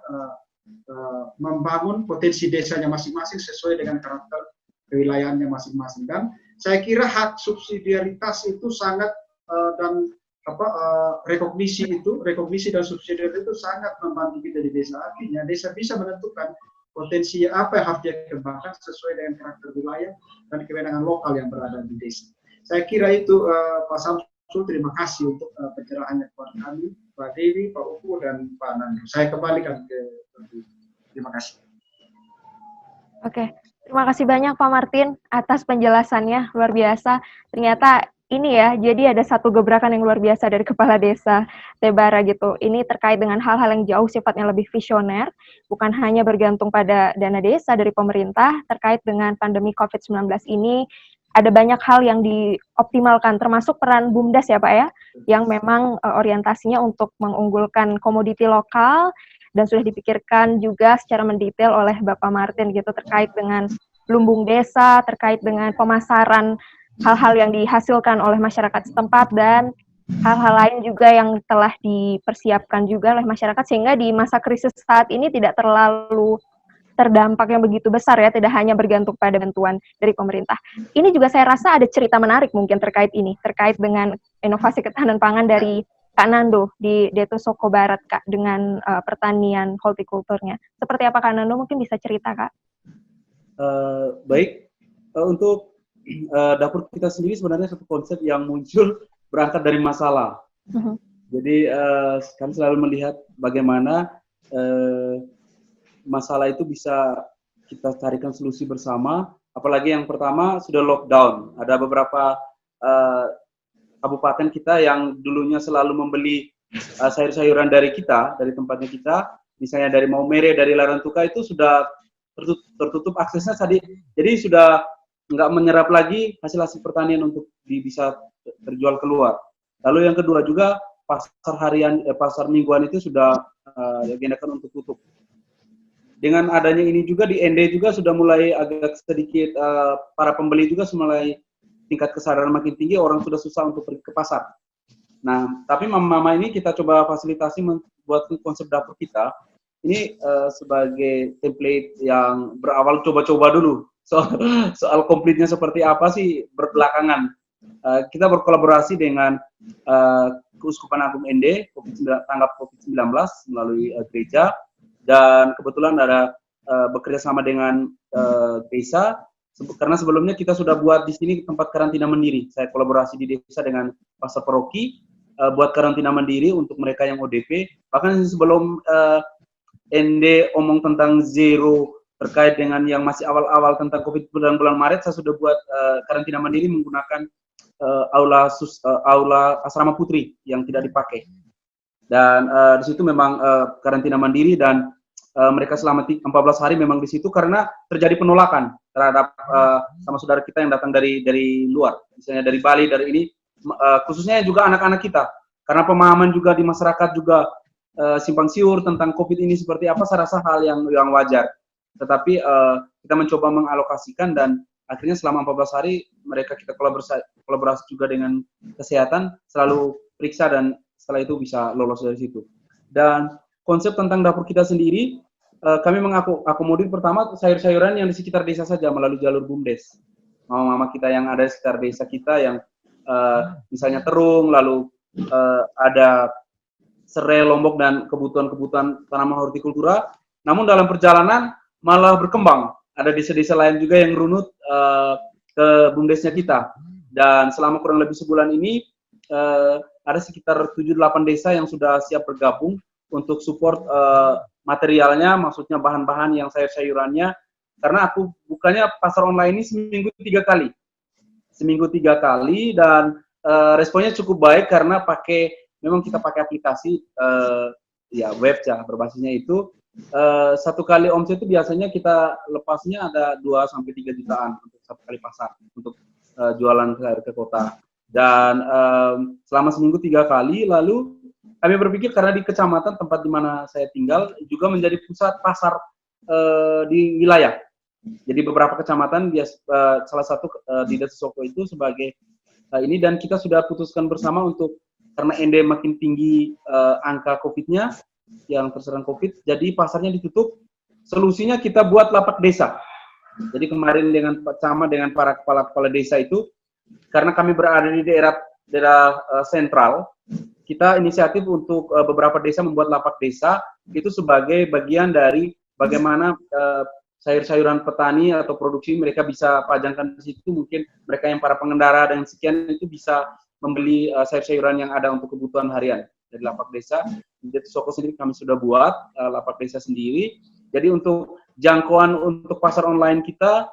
membangun potensi desanya masing-masing sesuai dengan karakter kewilayahannya masing-masing. Dan saya kira hak subsidiaritas itu sangat dan rekognisi dan subsidiar itu sangat membantu kita di desa. Artinya desa bisa menentukan potensi apa yang harus dia kembangkan sesuai dengan karakter wilayah dan kewenangan lokal yang berada di desa. Saya kira itu Pak Samsul, terima kasih untuk pencerahannya kepada kami, Pak Dewi, Pak Upu, dan Pak Nando. Saya kembalikan ke terima kasih. Oke, terima kasih banyak Pak Martin atas penjelasannya, luar biasa. Ternyata ini ya, jadi ada satu gebrakan yang luar biasa dari Kepala Desa Tebara gitu. Ini terkait dengan hal-hal yang jauh sifatnya lebih visioner, bukan hanya bergantung pada dana desa dari pemerintah. Terkait dengan pandemi COVID-19 ini, ada banyak hal yang dioptimalkan, termasuk peran BUMDes ya Pak ya, yang memang orientasinya untuk mengunggulkan komoditi lokal, dan sudah dipikirkan juga secara mendetail oleh Bapak Martin gitu, terkait dengan lumbung desa, terkait dengan pemasaran hal-hal yang dihasilkan oleh masyarakat setempat, dan hal-hal lain juga yang telah dipersiapkan juga oleh masyarakat, sehingga di masa krisis saat ini tidak terlalu terdampak yang begitu besar ya, tidak hanya bergantung pada bantuan dari pemerintah. Ini juga saya rasa ada cerita menarik mungkin terkait ini, terkait dengan inovasi ketahanan pangan dari Kak Nando di Deto Soko Barat Kak, dengan pertanian hortikulturnya. Seperti apa Kak Nando, mungkin bisa cerita Kak? Baik, untuk dapur kita sendiri sebenarnya satu konsep yang muncul berangkat dari masalah. Jadi kami selalu melihat bagaimana masalah itu bisa kita carikan solusi bersama. Apalagi yang pertama sudah lockdown. Ada beberapa kabupaten kita yang dulunya selalu membeli sayur-sayuran dari kita, dari tempatnya kita, misalnya dari Maumere, dari Larantuka, itu sudah tertutup aksesnya tadi. Jadi sudah nggak menyerap lagi hasil-hasil pertanian untuk bisa terjual keluar. Lalu yang kedua juga pasar harian, pasar mingguan itu sudah diagendakan untuk tutup. Dengan adanya ini juga di ND juga sudah mulai agak sedikit para pembeli juga mulai tingkat kesadaran makin tinggi, orang sudah susah untuk pergi ke pasar. Nah, tapi mama ini kita coba fasilitasi membuat konsep dapur kita ini sebagai template yang berawal coba-coba dulu. Soal komplitnya seperti apa sih berbelakangan. Kita berkolaborasi dengan Keuskupan Agung ND tanggap COVID-19 melalui gereja, dan kebetulan ada bekerja sama dengan desa, karena sebelumnya kita sudah buat di sini tempat karantina mandiri. Saya kolaborasi di desa dengan pastor paroki buat karantina mandiri untuk mereka yang ODP. Bahkan sebelum ND omong tentang zero terkait dengan yang masih awal-awal tentang COVID bulan Maret, saya sudah buat karantina mandiri menggunakan aula asrama putri yang tidak dipakai. Dan di situ memang karantina mandiri, dan mereka selama 14 hari memang di situ karena terjadi penolakan terhadap sama saudara kita yang datang dari luar, misalnya dari Bali, dari ini, khususnya juga anak-anak kita, karena pemahaman juga di masyarakat juga simpang siur tentang COVID ini seperti apa, saya rasa hal yang wajar. Tetapi kita mencoba mengalokasikan, dan akhirnya selama 14 hari mereka kita kolaborasi juga dengan kesehatan, selalu periksa, dan setelah itu bisa lolos dari situ. Dan konsep tentang dapur kita sendiri, kami mengakomodir pertama sayur-sayuran yang di sekitar desa saja melalui jalur BUMDes. Mama-mama kita yang ada di sekitar desa kita yang misalnya terung, lalu ada serai, lombok, dan kebutuhan-kebutuhan tanaman hortikultura. Namun dalam perjalanan malah berkembang. Ada desa-desa lain juga yang runut ke BUMDesnya kita. Dan selama kurang lebih sebulan ini ada sekitar 7-8 desa yang sudah siap bergabung untuk support materialnya, maksudnya bahan-bahan yang sayur-sayurannya. Karena aku bukanya pasar online ini seminggu 3 kali. Seminggu 3 kali, dan responnya cukup baik karena memang kita pakai aplikasi ya web ya berbasisnya itu. 1 kali omset itu biasanya kita lepasnya ada 2-3 jutaan untuk 1 kali pasar untuk jualan ke kota. Dan selama seminggu 3 kali, lalu kami berpikir karena di kecamatan tempat di mana saya tinggal juga menjadi pusat pasar di wilayah. Jadi beberapa kecamatan, salah satu di Desa Soko itu sebagai ini, dan kita sudah putuskan bersama untuk, karena ND makin tinggi angka COVID-nya yang terserang COVID, jadi pasarnya ditutup. Solusinya kita buat lapak desa. Jadi kemarin dengan para kepala-kepala desa itu, karena kami berada di daerah sentral, kita inisiatif untuk beberapa desa membuat lapak desa, itu sebagai bagian dari bagaimana sayur-sayuran petani atau produksi mereka bisa pajangkan di situ. Mungkin mereka yang para pengendara dan sekian itu bisa membeli sayur-sayuran yang ada untuk kebutuhan harian dari lapak desa. Di Soko sendiri kami sudah buat lapak desa sendiri. Jadi untuk jangkauan untuk pasar online kita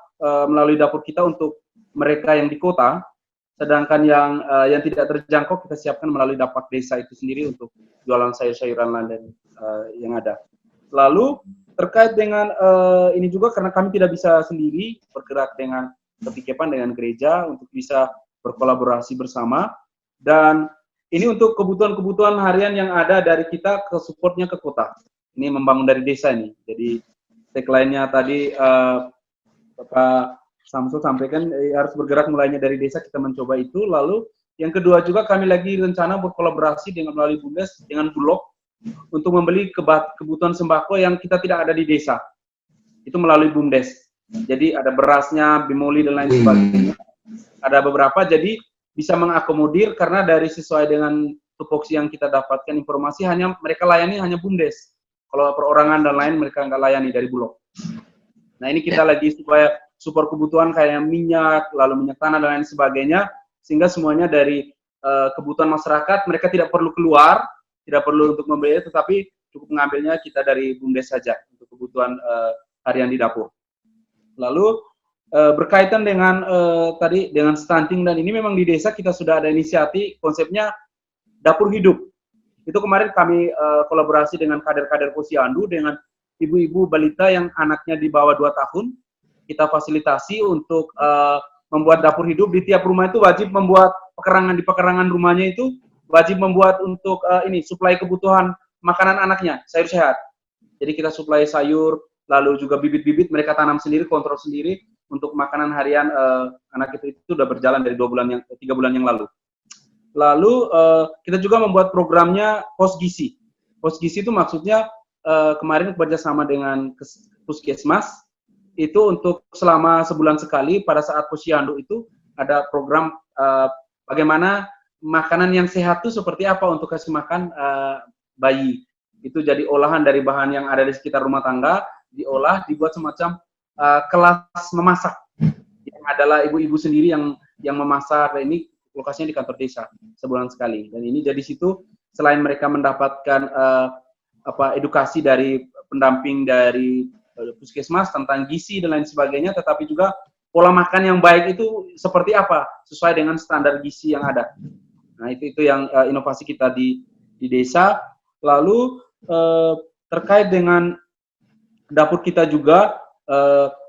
melalui dapur kita untuk mereka yang di kota, sedangkan yang tidak terjangkau kita siapkan melalui lapak desa itu sendiri untuk jualan sayur-sayuran lain yang ada. Lalu terkait dengan ini juga, karena kami tidak bisa sendiri bergerak dengan PKP dengan gereja untuk bisa berkolaborasi bersama, dan ini untuk kebutuhan-kebutuhan harian yang ada dari kita ke supportnya ke kota. Ini membangun dari desa ini. Jadi tagline-nya tadi Bapak Samsul sampaikan harus bergerak mulainya dari desa, kita mencoba itu. Lalu yang kedua juga kami lagi rencana berkolaborasi dengan melalui BUMDes dengan Bulog untuk membeli kebutuhan sembako yang kita tidak ada di desa. Itu melalui BUMDes. Jadi ada berasnya, bimoli dan lain sebagainya. Ada beberapa, jadi bisa mengakomodir karena dari sesuai dengan tupoksi yang kita dapatkan informasi, hanya mereka layani hanya BUMDes. Kalau perorangan dan lain mereka nggak layani dari Bulog. Nah ini kita lagi supaya support kebutuhan kayak minyak, lalu minyak tanah dan lain sebagainya, sehingga semuanya dari kebutuhan masyarakat, mereka tidak perlu keluar, tidak perlu untuk membeli, tetapi cukup mengambilnya kita dari BUMDes saja untuk kebutuhan harian di dapur. Lalu berkaitan dengan tadi dengan stunting, dan ini memang di desa kita sudah ada inisiatif konsepnya dapur hidup. Itu kemarin kami kolaborasi dengan kader-kader Posyandu dengan ibu-ibu balita yang anaknya di bawah 2 tahun. Kita fasilitasi untuk membuat dapur hidup. Di tiap rumah itu wajib membuat pekerangan, di pekerangan rumahnya itu wajib membuat untuk suplai kebutuhan makanan anaknya, sayur sehat. Jadi kita suplai sayur, lalu juga bibit-bibit mereka tanam sendiri, kontrol sendiri untuk makanan harian anak itu sudah berjalan dari 3 bulan yang lalu. Lalu kita juga membuat programnya pos gizi. Pos gizi itu maksudnya kemarin bekerjasama dengan Puskesmas, itu untuk selama sebulan sekali pada saat Posyandu itu ada program bagaimana makanan yang sehat itu seperti apa untuk kasih makan bayi. Itu jadi olahan dari bahan yang ada di sekitar rumah tangga, diolah, dibuat semacam kelas memasak. Yang adalah ibu-ibu sendiri yang memasak. Dan ini lokasinya di kantor desa sebulan sekali. Dan ini jadi situ selain mereka mendapatkan edukasi dari pendamping dari puskesmas tentang gizi dan lain sebagainya, tetapi juga pola makan yang baik itu seperti apa sesuai dengan standar gizi yang ada. Nah, itu yang inovasi kita di desa. Lalu terkait dengan dapur kita juga,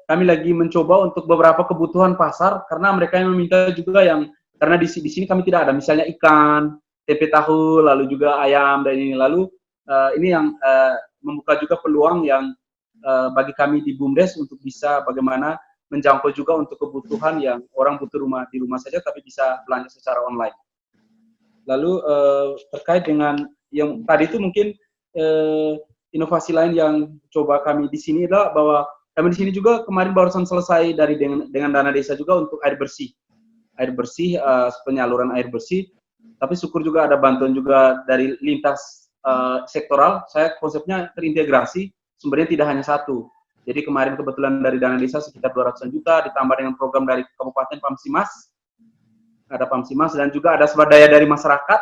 kami lagi mencoba untuk beberapa kebutuhan pasar karena mereka yang meminta juga karena di sini kami tidak ada, misalnya ikan, tempe tahu, lalu juga ayam dan ini. Lalu ini yang membuka juga peluang yang bagi kami di BUMDes untuk bisa bagaimana menjangkau juga untuk kebutuhan yang orang butuh di rumah saja tapi bisa belanja secara online. Lalu terkait dengan yang tadi itu mungkin inovasi lain yang coba kami di sini adalah bahwa kami di sini juga kemarin barusan selesai dengan dana desa juga untuk air bersih, penyaluran air bersih. Tapi syukur juga ada bantuan juga dari lintas sektoral. Saya konsepnya terintegrasi, sumbernya tidak hanya satu. Jadi kemarin kebetulan dari dana desa sekitar 200 juta, ditambah dengan program dari Kabupaten Pamsimas, ada Pamsimas, dan juga ada swadaya dari masyarakat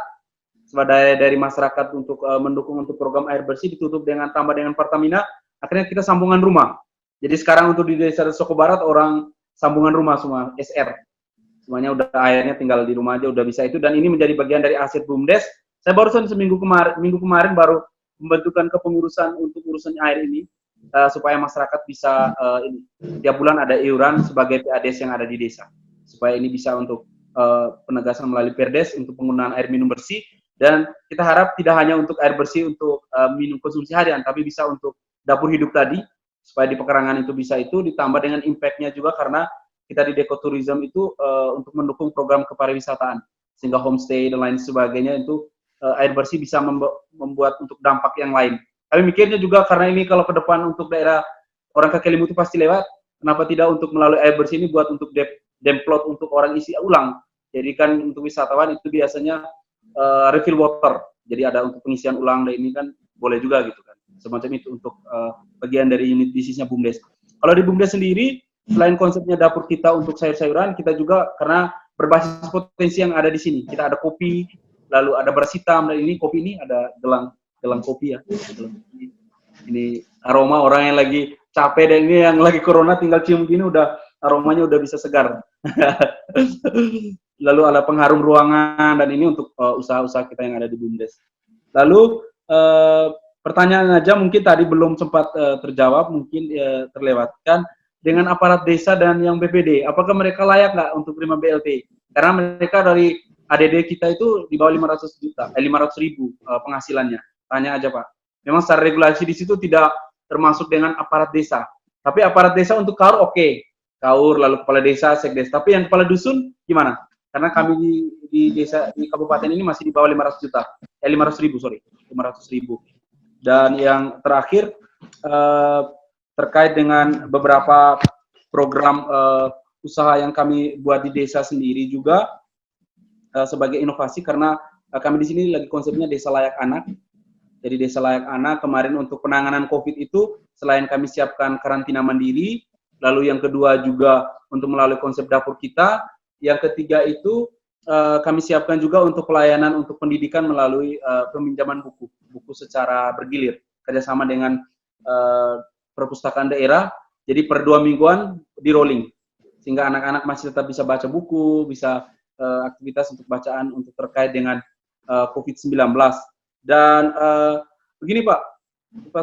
untuk mendukung untuk program air bersih, ditutup tambah dengan Pertamina. Akhirnya kita sambungan rumah. Jadi sekarang untuk di desa Soko Barat orang sambungan rumah semua, SR. Semuanya udah airnya tinggal di rumah aja udah bisa itu, dan ini menjadi bagian dari aset BUMDes. Saya barusan minggu kemarin baru membentukkan kepengurusan untuk urusan air ini supaya masyarakat bisa tiap bulan ada iuran sebagai PADes yang ada di desa. Supaya ini bisa untuk penegasan melalui Perdes untuk penggunaan air minum bersih, dan kita harap tidak hanya untuk air bersih untuk minum konsumsi harian, tapi bisa untuk dapur hidup tadi, supaya di pekarangan itu bisa itu, ditambah dengan impact-nya juga karena kita di Dekotourism itu untuk mendukung program kepariwisataan, sehingga homestay dan lain sebagainya itu air bersih bisa membuat untuk dampak yang lain. Kami mikirnya juga karena ini kalau ke depan untuk daerah orang Kakelimu itu pasti lewat, kenapa tidak untuk melalui air bersih ini buat untuk demplot untuk orang isi ulang. Jadi kan untuk wisatawan itu biasanya refill water, jadi ada untuk pengisian ulang, dan ini kan boleh juga gitu kan. Semacam itu untuk bagian dari unit bisnisnya BUMDes. Kalau di BUMDes sendiri, selain konsepnya dapur kita untuk sayur-sayuran, kita juga karena berbasis potensi yang ada di sini. Kita ada kopi, lalu ada beras hitam, dan ini kopi ini ada gelang kopi ya. Ini aroma orang yang lagi capek, dan ini yang lagi corona tinggal cium gini udah aromanya udah bisa segar. Lalu ada pengharum ruangan, dan ini untuk usaha-usaha kita yang ada di BUMDes. Lalu pertanyaan aja mungkin tadi belum sempat terjawab, mungkin terlewatkan dengan aparat desa dan yang BPD. Apakah mereka layak nggak untuk terima BLT? Karena mereka dari ADD kita itu di bawah 500 ribu penghasilannya. Tanya aja Pak. Memang secara regulasi di situ tidak termasuk dengan aparat desa. Tapi aparat desa untuk KAUR oke. KAUR, lalu kepala desa, sekdes. Tapi yang kepala dusun gimana? Karena kami di desa, di kabupaten ini masih di bawah 500 ribu. Dan yang terakhir, terkait dengan beberapa program usaha yang kami buat di desa sendiri juga, sebagai inovasi, karena kami di sini lagi konsepnya desa layak anak. Jadi desa layak anak kemarin untuk penanganan COVID itu selain kami siapkan karantina mandiri, lalu yang kedua juga untuk melalui konsep dapur kita, yang ketiga itu kami siapkan juga untuk pelayanan untuk pendidikan melalui peminjaman buku secara bergilir, kerjasama dengan perpustakaan daerah. Jadi per 2 mingguan di rolling, sehingga anak-anak masih tetap bisa baca buku, bisa aktivitas untuk bacaan untuk terkait dengan COVID-19. Dan begini Pak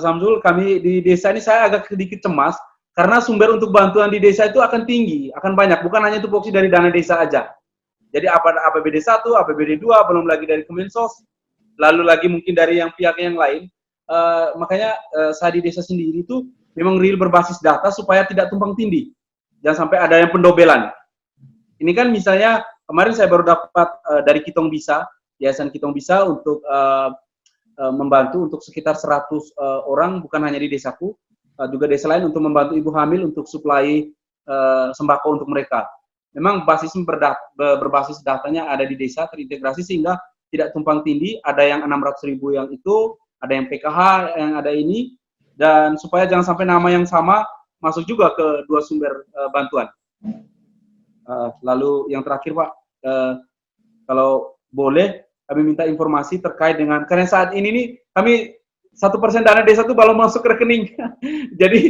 Samsul, kami di desa ini saya agak sedikit cemas karena sumber untuk bantuan di desa itu akan tinggi, akan banyak, bukan hanya itu fokus dari dana desa aja. Jadi APBD 1, APBD 2, belum lagi dari Kemensos, lalu lagi mungkin dari yang pihak yang lain. Makanya saya di desa sendiri itu memang real berbasis data supaya tidak tumpang tindih. Jangan sampai ada yang pendobelan. Ini kan misalnya kemarin saya baru dapat dari Kitong Bisa, Yayasan Kitong Bisa untuk membantu untuk sekitar 100 orang, bukan hanya di desaku, juga desa lain untuk membantu ibu hamil untuk suplai sembako untuk mereka. memang berbasis datanya ada di desa terintegrasi sehingga tidak tumpang tindih, ada yang 600.000 yang itu, ada yang PKH yang ada ini, dan supaya jangan sampai nama yang sama masuk juga ke dua sumber bantuan. Lalu yang terakhir Pak, kalau boleh kami minta informasi terkait dengan, karena saat ini nih kami 1% dana desa itu belum masuk ke rekening. Jadi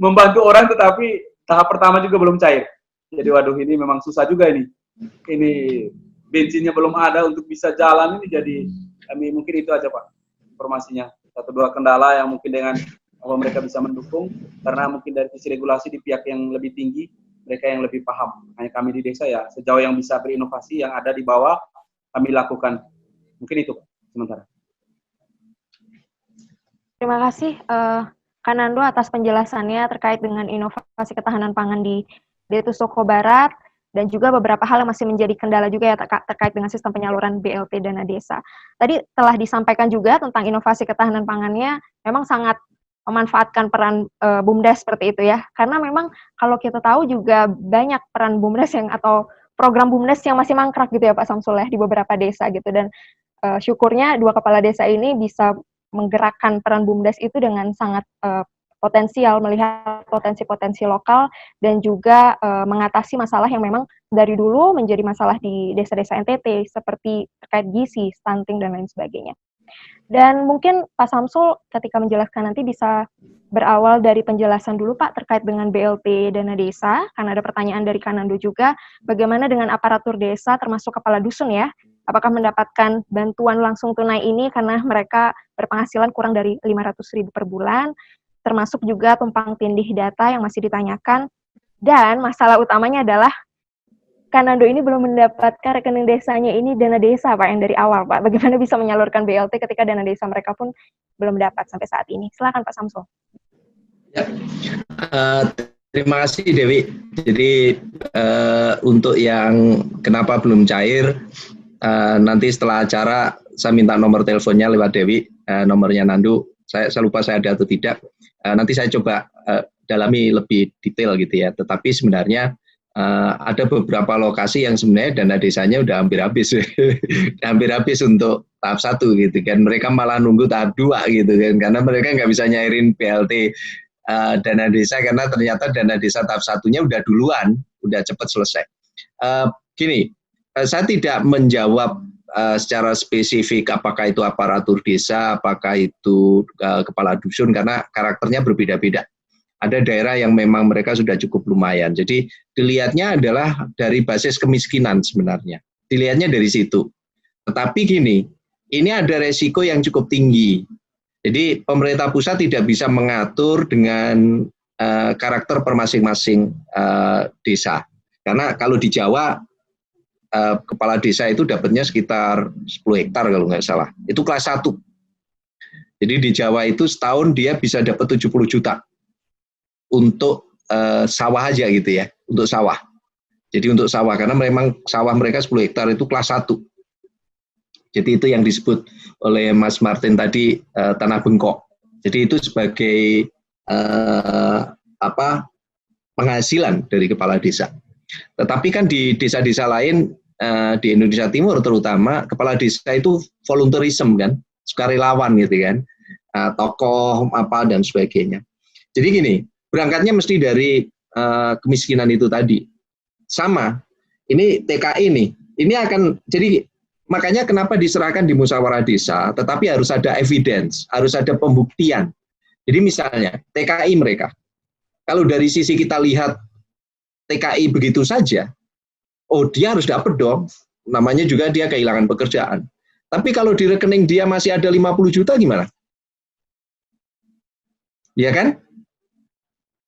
membantu orang tetapi tahap pertama juga belum cair. Jadi waduh ini memang susah juga ini. Ini bensinnya belum ada untuk bisa jalan ini, jadi kami mungkin itu aja Pak informasinya. 1-2 kendala yang mungkin dengan apa mereka bisa mendukung, karena mungkin dari sisi regulasi di pihak yang lebih tinggi, mereka yang lebih paham. Hanya kami di desa ya sejauh yang bisa berinovasi yang ada di bawah kami lakukan. Mungkin itu Pak sementara. Terima kasih Kak Nando atas penjelasannya terkait dengan inovasi ketahanan pangan di Detusoko Barat, dan juga beberapa hal yang masih menjadi kendala juga ya terkait dengan sistem penyaluran BLT dana desa. Tadi telah disampaikan juga tentang inovasi ketahanan pangannya, memang sangat memanfaatkan peran BUMDes seperti itu ya, karena memang kalau kita tahu juga banyak peran BUMDes atau program BUMDes yang masih mangkrak gitu ya Pak Samsul ya, di beberapa desa gitu, dan syukurnya 2 kepala desa ini bisa menggerakkan peran BUMDes itu dengan sangat potensial, melihat potensi-potensi lokal dan juga mengatasi masalah yang memang dari dulu menjadi masalah di desa-desa NTT seperti terkait gizi, stunting dan lain sebagainya. Dan mungkin Pak Samsul ketika menjelaskan nanti bisa berawal dari penjelasan dulu Pak terkait dengan BLT dana desa, karena ada pertanyaan dari Kanando juga, bagaimana dengan aparatur desa termasuk kepala dusun ya, apakah mendapatkan bantuan langsung tunai ini karena mereka berpenghasilan kurang dari 500.000 per bulan, termasuk juga tumpang tindih data yang masih ditanyakan, dan masalah utamanya adalah Kanando ini belum mendapatkan rekening desanya ini dana desa Pak yang dari awal Pak. Bagaimana bisa menyalurkan BLT ketika dana desa mereka pun belum dapat sampai saat ini. Silakan Pak Samsul. Ya, terima kasih Dewi. Jadi untuk yang kenapa belum cair, nanti setelah acara saya minta nomor teleponnya lewat Dewi, nomornya Nandu. Saya lupa saya ada atau tidak. Nanti saya coba dalami lebih detail gitu ya. Tetapi sebenarnya ada beberapa lokasi yang sebenarnya dana desanya udah hampir habis, hampir habis untuk tahap 1 gitu kan. Mereka malah nunggu tahap 2 gitu kan, karena mereka nggak bisa nyairin BLT dana desa karena ternyata dana desa tahap 1-nya udah duluan, udah cepat selesai. Gini, saya tidak menjawab secara spesifik apakah itu aparatur desa, apakah itu kepala dusun, karena karakternya berbeda-beda. Ada daerah yang memang mereka sudah cukup lumayan. Jadi dilihatnya adalah dari basis kemiskinan sebenarnya. Dilihatnya dari situ. Tetapi gini, ini ada resiko yang cukup tinggi. Jadi pemerintah pusat tidak bisa mengatur dengan karakter per masing-masing desa. Karena kalau di Jawa, kepala desa itu dapatnya sekitar 10 hektar kalau nggak salah. Itu kelas 1. Jadi di Jawa itu setahun dia bisa dapat 70 juta. Untuk sawah aja gitu ya, untuk sawah. Jadi untuk sawah, karena memang sawah mereka 10 hektar itu kelas 1. Jadi itu yang disebut oleh Mas Martin tadi tanah bengkok. Jadi itu sebagai penghasilan dari kepala desa. Tetapi kan di desa-desa lain di Indonesia Timur terutama, kepala desa itu volunteerism kan, sukarelawan gitu kan, tokoh apa dan sebagainya. Jadi gini, berangkatnya mesti dari kemiskinan itu tadi. Sama, ini TKI nih, ini akan, jadi makanya kenapa diserahkan di musyawarah desa, tetapi harus ada evidence, harus ada pembuktian. Jadi misalnya, TKI mereka, kalau dari sisi kita lihat TKI begitu saja, oh dia harus dapat dong, namanya juga dia kehilangan pekerjaan. Tapi kalau di rekening dia masih ada 50 juta gimana? Ya kan?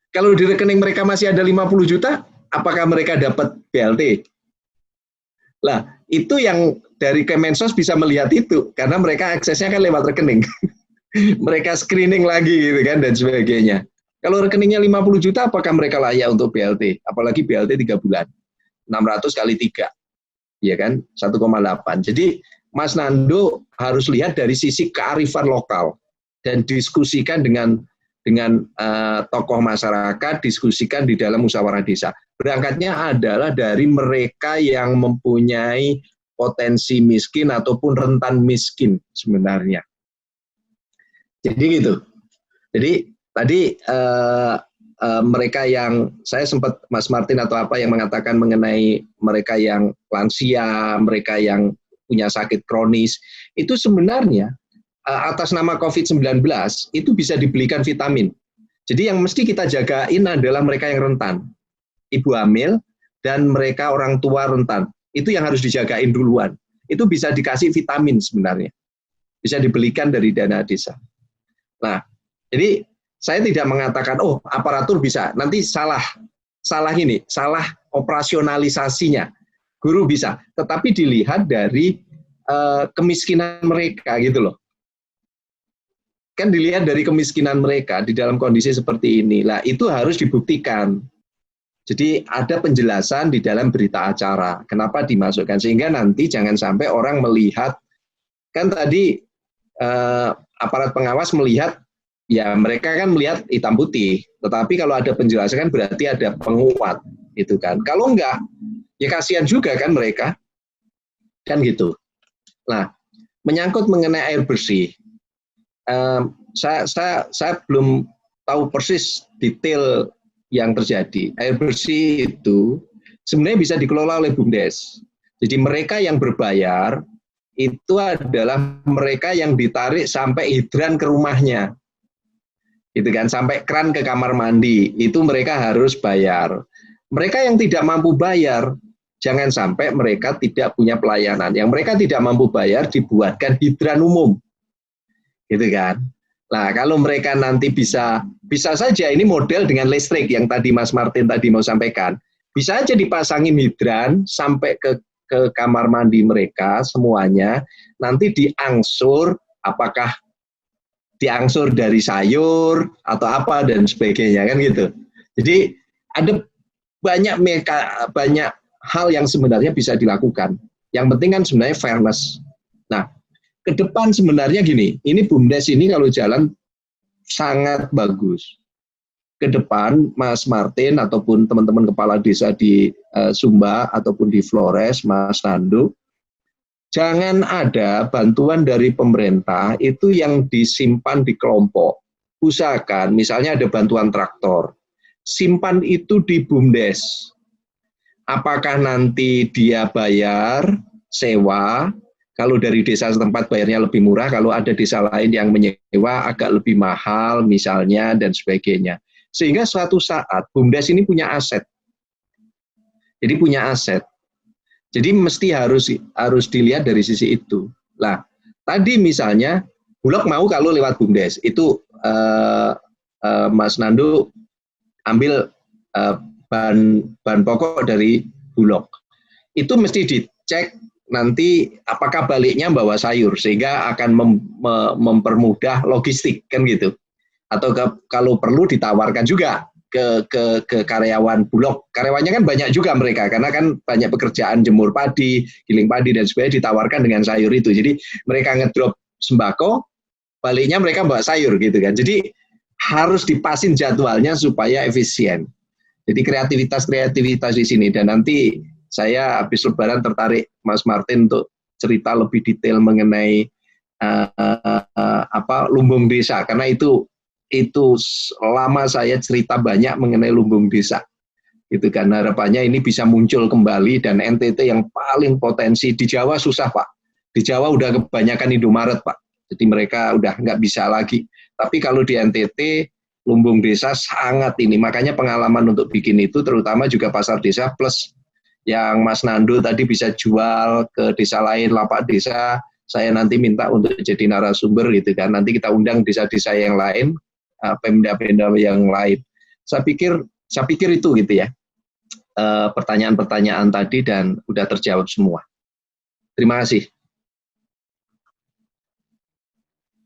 Kalau di rekening mereka masih ada 50 juta, apakah mereka dapat BLT? Lah, itu yang dari Kemensos bisa melihat itu, karena mereka aksesnya kan lewat rekening. Mereka screening lagi gitu kan, dan sebagainya. Kalau rekeningnya 50 juta, apakah mereka layak untuk BLT? Apalagi BLT 3 bulan. 600 kali 3. Ya kan? 1,8. Jadi, Mas Nando harus lihat dari sisi kearifan lokal, dan diskusikan dengan tokoh masyarakat, diskusikan di dalam musyawarah desa. Berangkatnya adalah dari mereka yang mempunyai potensi miskin ataupun rentan miskin sebenarnya. Jadi gitu. Jadi tadi mereka yang saya sempat Mas Martin atau apa yang mengatakan mengenai mereka yang lansia, mereka yang punya sakit kronis, itu sebenarnya atas nama COVID-19 itu bisa dibelikan vitamin. Jadi yang mesti kita jagain adalah mereka yang rentan, ibu hamil dan mereka orang tua rentan. Itu yang harus dijagain duluan. Itu bisa dikasih vitamin sebenarnya. Bisa dibelikan dari dana desa. Nah, jadi saya tidak mengatakan, oh aparatur bisa, nanti salah operasionalisasinya. Guru bisa, tetapi dilihat dari kemiskinan mereka gitu loh. Kan dilihat dari kemiskinan mereka di dalam kondisi seperti ini. Lah itu harus dibuktikan. Jadi ada penjelasan di dalam berita acara. Kenapa dimasukkan? Sehingga nanti jangan sampai orang melihat, kan tadi aparat pengawas melihat, ya mereka kan melihat hitam putih. Tetapi kalau ada penjelasan kan berarti ada penguat, gitu kan. Kalau enggak, ya kasihan juga kan mereka, kan gitu. Nah, menyangkut mengenai air bersih, saya belum tahu persis detail yang terjadi. Air bersih itu sebenarnya bisa dikelola oleh BUMDes. Jadi mereka yang berbayar itu adalah mereka yang ditarik sampai hidran ke rumahnya, gitu kan, sampai kran ke kamar mandi, itu mereka harus bayar. Mereka yang tidak mampu bayar, jangan sampai mereka tidak punya pelayanan. Yang mereka tidak mampu bayar dibuatkan hidran umum, gitu kan. Nah, kalau mereka nanti bisa saja ini model dengan listrik yang tadi Mas Martin tadi mau sampaikan, bisa aja dipasangin hidran sampai ke kamar mandi mereka semuanya, nanti diangsur, apakah diangsur dari sayur atau apa dan sebagainya kan gitu. Jadi ada banyak hal yang sebenarnya bisa dilakukan. Yang penting kan sebenarnya fairness. Nah, ke depan sebenarnya gini, ini BUMDes ini kalau jalan sangat bagus. Ke depan Mas Martin ataupun teman-teman kepala desa di Sumba ataupun di Flores, Mas Nando, jangan ada bantuan dari pemerintah itu yang disimpan di kelompok. Usahakan misalnya ada bantuan traktor, simpan itu di BUMDes. Apakah nanti dia bayar sewa, kalau dari desa setempat bayarnya lebih murah, kalau ada desa lain yang menyewa agak lebih mahal misalnya dan sebagainya. Sehingga suatu saat BUMDes ini punya aset. Jadi punya aset. Jadi mesti harus dilihat dari sisi itu. Nah, tadi misalnya Bulog mau kalau lewat BUMDes, itu Mas Nando ambil bahan pokok dari Bulog. Itu mesti dicek nanti apakah baliknya bawa sayur, sehingga akan mempermudah logistik kan gitu. Atau kalau perlu ditawarkan juga ke karyawan Bulog. Karyawannya kan banyak juga mereka, karena kan banyak pekerjaan jemur padi, giling padi dan sebagainya, ditawarkan dengan sayur itu. Jadi mereka ngedrop sembako, baliknya mereka bawa sayur gitu kan. Jadi harus dipasin jadwalnya supaya efisien. Jadi kreativitas di sini. Dan nanti saya habis Lebaran tertarik Mas Martin untuk cerita lebih detail mengenai lumbung desa, karena itu lama saya cerita banyak mengenai lumbung desa. Itu kan harapannya ini bisa muncul kembali, dan NTT yang paling potensi di Jawa susah Pak. Di Jawa udah kebanyakan Indomaret Pak. Jadi mereka udah nggak bisa lagi. Tapi kalau di NTT lumbung desa sangat ini, makanya pengalaman untuk bikin itu terutama juga pasar desa plus yang Mas Nando tadi bisa jual ke desa lain, lapak desa, saya nanti minta untuk jadi narasumber gitu kan. Nanti kita undang desa-desa yang lain, pemda-pemda yang lain. Saya pikir itu gitu ya. Pertanyaan-pertanyaan tadi dan udah terjawab semua. Terima kasih.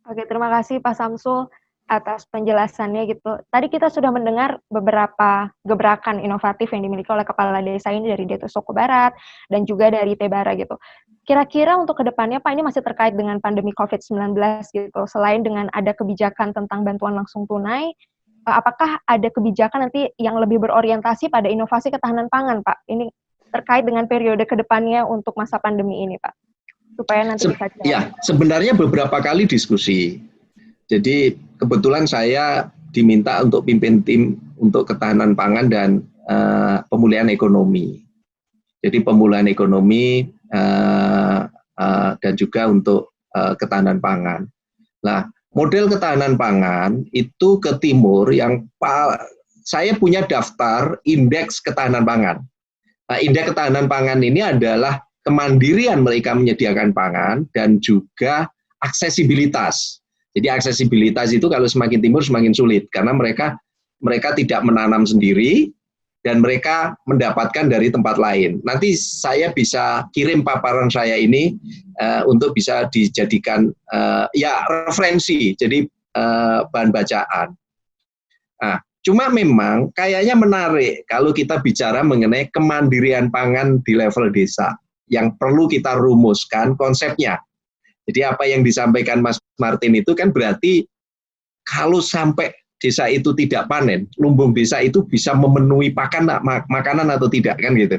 Oke, terima kasih Pak Samsul atas penjelasannya gitu. Tadi kita sudah mendengar beberapa gebrakan inovatif yang dimiliki oleh kepala desa ini dari Deto Soko Barat dan juga dari Tebara gitu. Kira-kira untuk kedepannya Pak, ini masih terkait dengan pandemi COVID-19 gitu, selain dengan ada kebijakan tentang bantuan langsung tunai, apakah ada kebijakan nanti yang lebih berorientasi pada inovasi ketahanan pangan Pak? Ini terkait dengan periode kedepannya untuk masa pandemi ini Pak, supaya nanti bisa jawab. Ya, sebenarnya beberapa kali diskusi. Jadi kebetulan saya diminta untuk pimpin tim untuk ketahanan pangan dan pemulihan ekonomi. Jadi pemulihan ekonomi dan juga untuk ketahanan pangan. Nah, model ketahanan pangan itu ke timur yang saya punya daftar indeks ketahanan pangan. Nah, indeks ketahanan pangan ini adalah kemandirian mereka menyediakan pangan dan juga aksesibilitas. Jadi aksesibilitas itu kalau semakin timur semakin sulit karena mereka tidak menanam sendiri dan mereka mendapatkan dari tempat lain. Nanti saya bisa kirim paparan saya ini untuk bisa dijadikan referensi, jadi bahan bacaan. Nah, cuma memang kayaknya menarik kalau kita bicara mengenai kemandirian pangan di level desa yang perlu kita rumuskan konsepnya. Jadi apa yang disampaikan Mas Martin itu kan berarti kalau sampai desa itu tidak panen, lumbung desa itu bisa memenuhi makanan atau tidak kan gitu.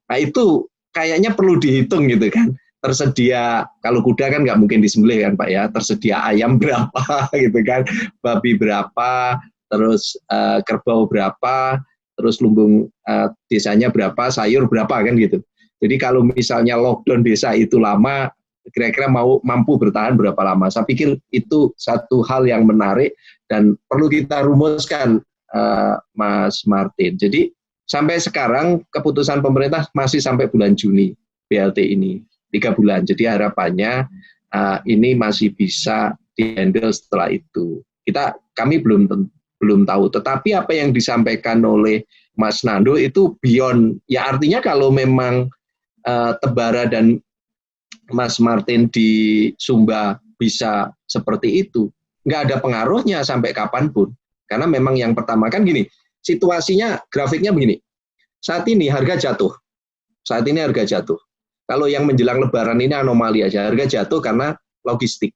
Nah itu kayaknya perlu dihitung gitu kan. Tersedia, kalau kuda kan nggak mungkin disembelih kan Pak ya, tersedia ayam berapa gitu kan, babi berapa, terus kerbau berapa, terus lumbung desanya berapa, sayur berapa kan gitu. Jadi kalau misalnya lockdown desa itu lama, kira-kira mampu bertahan berapa lama? Saya pikir itu satu hal yang menarik dan perlu kita rumuskan, Mas Martin. Jadi sampai sekarang keputusan pemerintah masih sampai bulan Juni BLT ini 3 bulan. Jadi harapannya ini masih bisa di-handle setelah itu. Kami belum tahu. Tetapi apa yang disampaikan oleh Mas Nando itu beyond. Ya artinya kalau memang Tebara dan Mas Martin di Sumba bisa seperti itu, nggak ada pengaruhnya sampai kapanpun. Karena memang yang pertama kan gini, situasinya, grafiknya begini. Saat ini harga jatuh. Kalau yang menjelang Lebaran ini anomali aja, harga jatuh karena logistik.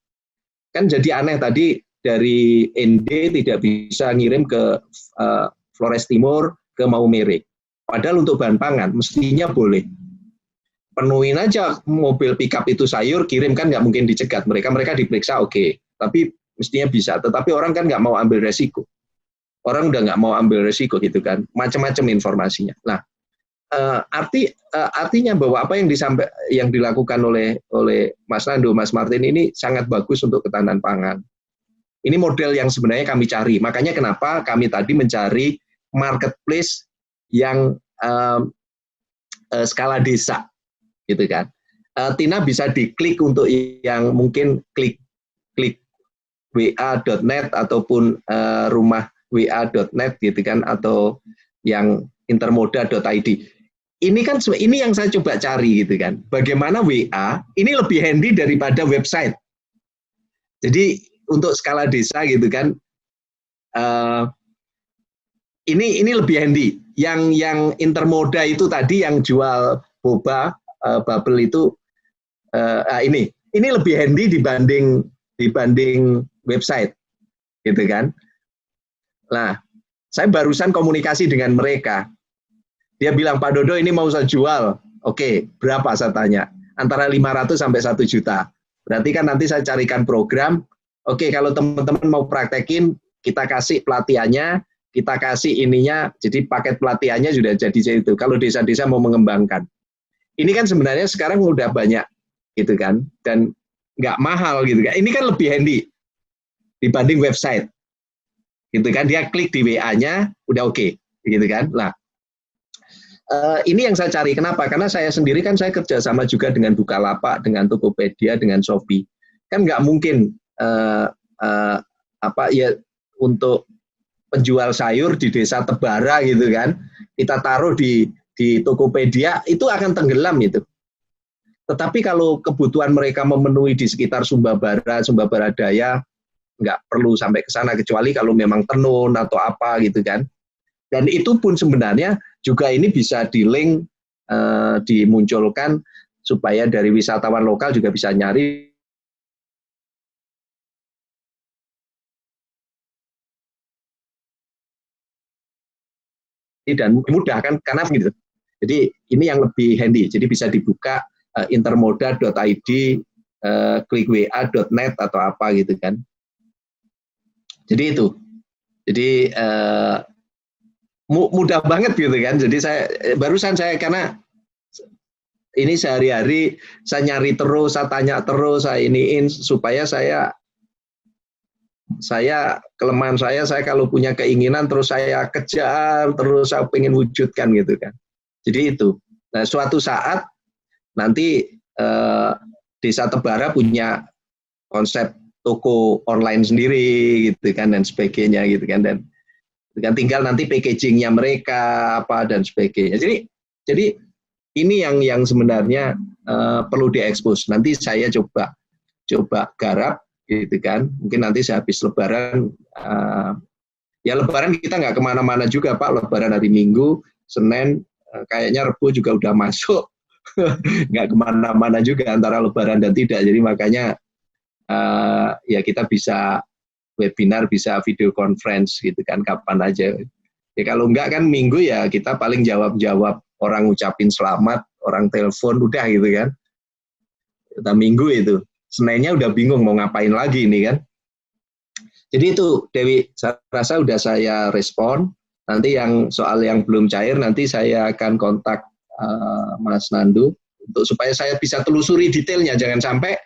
Kan jadi aneh tadi dari ND tidak bisa ngirim ke Flores Timur, ke Maumere. Padahal untuk bahan pangan mestinya boleh. Penuhin aja mobil pickup itu sayur, kirim kan nggak mungkin dicegat. Mereka diperiksa oke, tapi mestinya bisa. Tetapi orang kan nggak mau ambil resiko. Orang udah nggak mau ambil resiko gitu kan, macam-macam informasinya. Nah, artinya bahwa apa yang dilakukan oleh Mas Nando, Mas Martin ini sangat bagus untuk ketahanan pangan. Ini model yang sebenarnya kami cari. Makanya kenapa kami tadi mencari marketplace yang skala desa. Gitu kan. Tina bisa diklik untuk yang mungkin klik wa.net ataupun rumahwa.net gitu kan, atau yang intermoda.id. Ini yang saya coba cari gitu kan. Bagaimana WA ini lebih handy daripada website. Jadi untuk skala desa gitu kan, ini lebih handy. Yang intermoda itu tadi yang jual boba bubble itu ini lebih handy dibanding website gitu kan. Nah, saya barusan komunikasi dengan mereka. Dia bilang, Pak Dodo ini mau saya jual. Oke, berapa saya tanya? Antara 500 sampai 1 juta. Berarti kan nanti saya carikan program. Oke, kalau teman-teman mau praktekin, kita kasih pelatihannya, kita kasih ininya, jadi paket pelatihannya sudah jadi itu. Kalau desa-desa mau mengembangkan. Ini kan sebenarnya sekarang udah banyak gitu kan, dan nggak mahal gitu kan. Ini kan lebih handy dibanding website gitu kan. Dia klik di WA-nya udah oke, gitu kan. Nah, ini yang saya cari. Kenapa? Karena saya sendiri kan saya kerja sama juga dengan Bukalapak, dengan Tokopedia, dengan Shopee. Kan nggak mungkin untuk penjual sayur di desa Tebara gitu kan, kita taruh di Tokopedia, itu akan tenggelam itu. Tetapi kalau kebutuhan mereka memenuhi di sekitar Sumba Barat, Sumba Barat Daya, nggak perlu sampai ke sana, kecuali kalau memang tenun atau apa gitu kan. Dan itu pun sebenarnya juga ini bisa di-link, dimunculkan supaya dari wisatawan lokal juga bisa nyari dan memudahkan karena gitu. Jadi ini yang lebih handy. Jadi bisa dibuka intermoda.id, klikwa.net atau apa gitu kan. Jadi itu. Jadi mudah banget gitu kan. Jadi barusan saya karena ini sehari-hari saya nyari terus, saya tanya terus, saya iniin supaya saya kelemahan saya kalau punya keinginan terus saya kejar, terus saya pengen wujudkan gitu kan. Jadi itu. Nah, suatu saat nanti Desa Tebara punya konsep toko online sendiri gitu kan dan sebagainya gitu kan, dan tinggal nanti packagingnya mereka apa dan sebagainya. Jadi ini yang sebenarnya perlu diekspos. Nanti saya coba garap gitu kan. Mungkin nanti sehabis Lebaran, ya Lebaran kita nggak kemana-mana juga Pak. Lebaran hari Minggu, Senin, kayaknya Rebo juga udah masuk. Nggak kemana-mana juga antara Lebaran dan tidak. Jadi makanya ya kita bisa webinar, bisa video conference gitu kan, kapan aja. Ya kalau enggak kan Minggu ya kita paling jawab-jawab, orang ngucapin selamat, orang telepon, udah gitu kan. Kita Minggu itu. Seninnya udah bingung mau ngapain lagi ini kan. Jadi itu Dewi, saya rasa udah saya respon. Nanti yang soal yang belum cair nanti saya akan kontak Mas Nandu untuk supaya saya bisa telusuri detailnya. Jangan sampai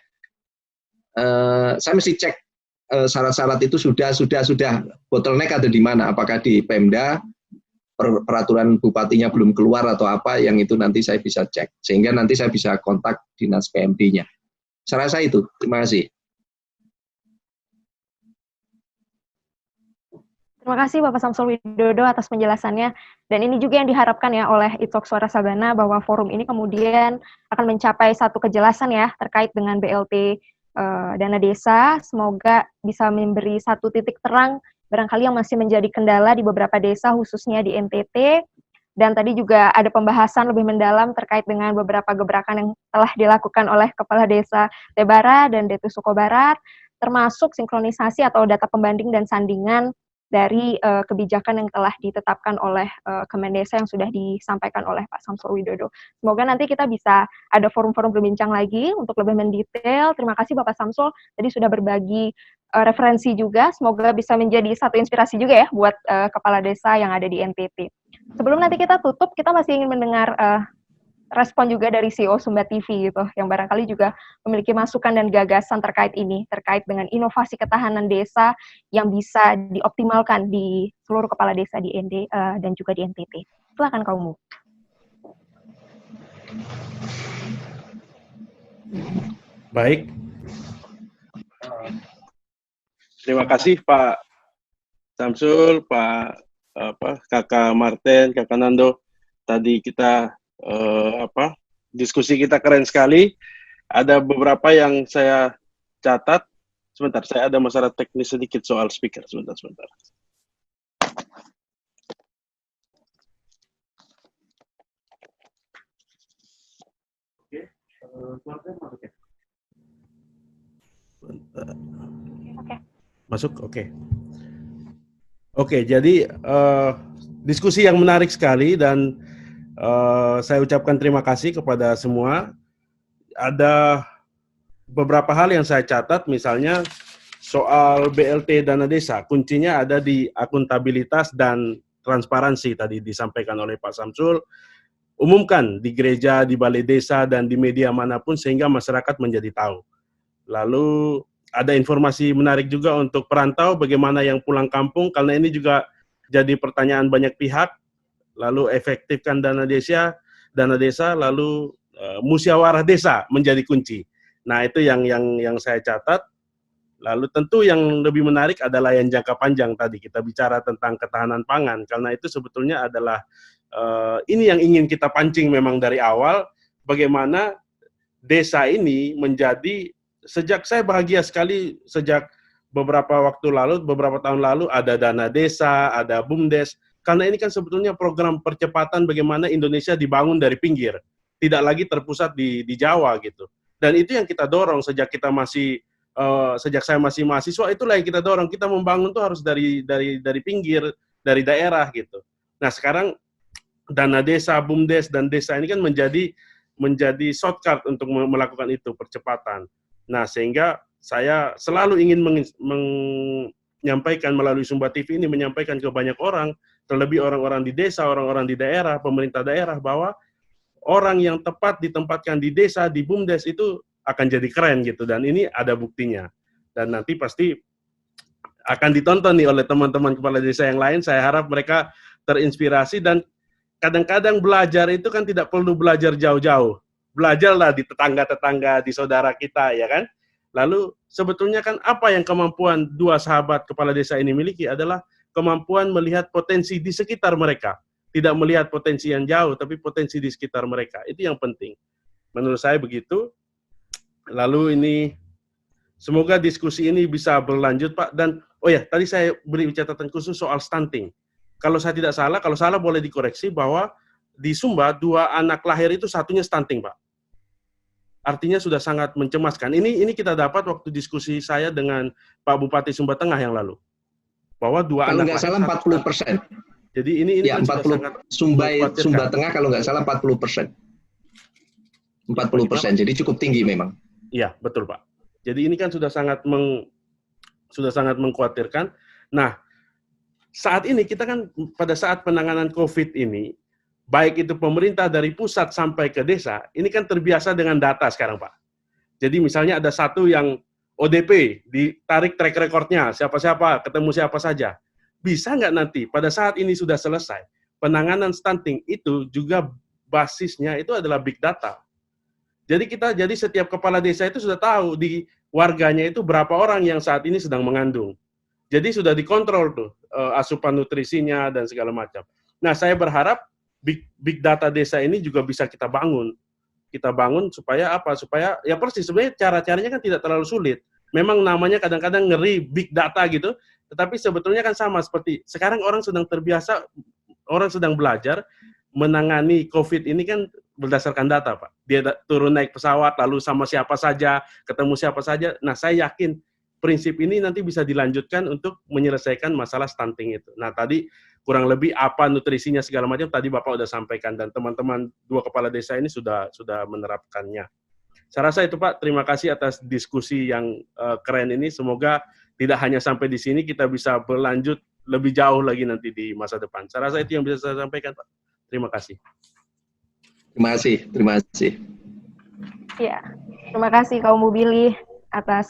saya mesti cek syarat-syarat itu sudah bottleneck ada di mana, apakah di Pemda, peraturan bupatinya belum keluar atau apa, yang itu nanti saya bisa cek sehingga nanti saya bisa kontak dinas PMD-nya. Saya rasa itu. Terima kasih. Terima kasih Bapak Samsul Widodo atas penjelasannya. Dan ini juga yang diharapkan ya oleh ITSOK Suara Sabana, bahwa forum ini kemudian akan mencapai satu kejelasan ya terkait dengan BLT dana desa. Semoga bisa memberi satu titik terang barangkali yang masih menjadi kendala di beberapa desa, khususnya di NTT. Dan tadi juga ada pembahasan lebih mendalam terkait dengan beberapa gebrakan yang telah dilakukan oleh Kepala Desa Tebara dan Detu Suko Barat, termasuk sinkronisasi atau data pembanding dan sandingan dari kebijakan yang telah ditetapkan oleh Kemendesa yang sudah disampaikan oleh Pak Samsul Widodo. Semoga nanti kita bisa ada forum-forum berbincang lagi untuk lebih mendetail. Terima kasih Bapak Samsul, tadi sudah berbagi referensi juga. Semoga bisa menjadi satu inspirasi juga ya buat kepala desa yang ada di NTT. Sebelum nanti kita tutup, kita masih ingin mendengar respon juga dari CEO Sumba TV gitu, yang barangkali juga memiliki masukan dan gagasan terkait ini, terkait dengan inovasi ketahanan desa yang bisa dioptimalkan di seluruh kepala desa di ND dan juga di NTT. Silakan kamu. Baik. Terima kasih Pak Samsul, Kakak Martin, Kakak Nando. Tadi kita diskusi kita keren sekali. Ada beberapa yang saya catat. Sebentar, saya ada masalah teknis sedikit soal speaker. Sebentar. Oke, masuk ya? Masuk, oke. Oke, jadi diskusi yang menarik sekali dan saya ucapkan terima kasih kepada semua. Ada beberapa hal yang saya catat, misalnya soal BLT dana desa, kuncinya ada di akuntabilitas dan transparansi tadi disampaikan oleh Pak Samsul. Umumkan di gereja, di balai desa, dan di media manapun sehingga masyarakat menjadi tahu. Lalu ada informasi menarik juga untuk perantau, bagaimana yang pulang kampung, karena ini juga jadi pertanyaan banyak pihak. Lalu efektifkan dana desa, lalu musyawarah desa menjadi kunci. Nah, itu yang saya catat. Lalu tentu yang lebih menarik adalah yang jangka panjang tadi, kita bicara tentang ketahanan pangan, karena itu sebetulnya adalah ini yang ingin kita pancing memang dari awal, bagaimana desa ini menjadi, sejak saya bahagia sekali, sejak beberapa tahun lalu, ada dana desa, ada BUMDes, karena ini kan sebetulnya program percepatan bagaimana Indonesia dibangun dari pinggir, tidak lagi terpusat di Jawa gitu. Dan itu yang kita dorong sejak saya masih mahasiswa, itulah yang kita dorong. Kita membangun tuh harus dari pinggir, dari daerah gitu. Nah sekarang dana desa, BUMDes dan desa ini kan menjadi shortcut untuk melakukan itu, percepatan. Nah sehingga saya selalu ingin menyampaikan melalui Sumba TV ini, menyampaikan ke banyak orang, terlebih orang-orang di desa, orang-orang di daerah, pemerintah daerah, bahwa orang yang tepat ditempatkan di desa, di BUMDes itu akan jadi keren gitu, dan ini ada buktinya. Dan nanti pasti akan ditonton nih oleh teman-teman kepala desa yang lain. Saya harap mereka terinspirasi, dan kadang-kadang belajar itu kan tidak perlu belajar jauh-jauh. Belajarlah di tetangga-tetangga, di saudara kita, ya kan? Lalu sebetulnya kan apa yang kemampuan dua sahabat kepala desa ini miliki adalah kemampuan melihat potensi di sekitar mereka. Tidak melihat potensi yang jauh, tapi potensi di sekitar mereka. Itu yang penting. Menurut saya begitu. Lalu ini, semoga diskusi ini bisa berlanjut, Pak. Dan, oh ya, tadi saya beri catatan khusus soal stunting. Kalau saya tidak salah, kalau salah boleh dikoreksi, bahwa di Sumba, 2 anak lahir itu satunya stunting, Pak. Artinya sudah sangat mencemaskan. Ini kita dapat waktu diskusi saya dengan Pak Bupati Sumba Tengah yang lalu. Bahwa 2 kalau anak nggak salah 40%. Jadi ini ya, 40 Sumba Tengah kalau nggak salah 40%. 40%. Jadi cukup tinggi memang. Iya, betul Pak. Jadi ini kan sudah sangat mengkhawatirkan. Nah, saat ini kita kan pada saat penanganan COVID ini, baik itu pemerintah dari pusat sampai ke desa, ini kan terbiasa dengan data sekarang Pak. Jadi misalnya ada satu yang ODP, ditarik track recordnya, siapa-siapa, ketemu siapa saja. Bisa nggak nanti pada saat ini sudah selesai, penanganan stunting itu juga basisnya itu adalah big data. Jadi setiap kepala desa itu sudah tahu di warganya itu berapa orang yang saat ini sedang mengandung. Jadi sudah dikontrol tuh asupan nutrisinya dan segala macam. Nah, saya berharap big data desa ini juga bisa kita bangun. Kita bangun supaya apa? Supaya ya persis sebenarnya cara-caranya kan tidak terlalu sulit. Memang namanya kadang-kadang ngeri big data gitu, tetapi sebetulnya kan sama seperti sekarang orang sedang terbiasa, orang sedang belajar menangani COVID ini kan berdasarkan data, Pak. Dia turun naik pesawat, lalu sama siapa saja, ketemu siapa saja. Nah, saya yakin prinsip ini nanti bisa dilanjutkan untuk menyelesaikan masalah stunting itu. Nah, tadi kurang lebih apa nutrisinya segala macam, tadi Bapak sudah sampaikan, dan teman-teman 2 kepala desa ini sudah menerapkannya. Saya rasa itu, Pak. Terima kasih atas diskusi yang keren ini. Semoga tidak hanya sampai di sini, kita bisa berlanjut lebih jauh lagi nanti di masa depan. Saya rasa itu yang bisa saya sampaikan, Pak. Terima kasih. Terima kasih. Ya, terima kasih kaum Mubili atas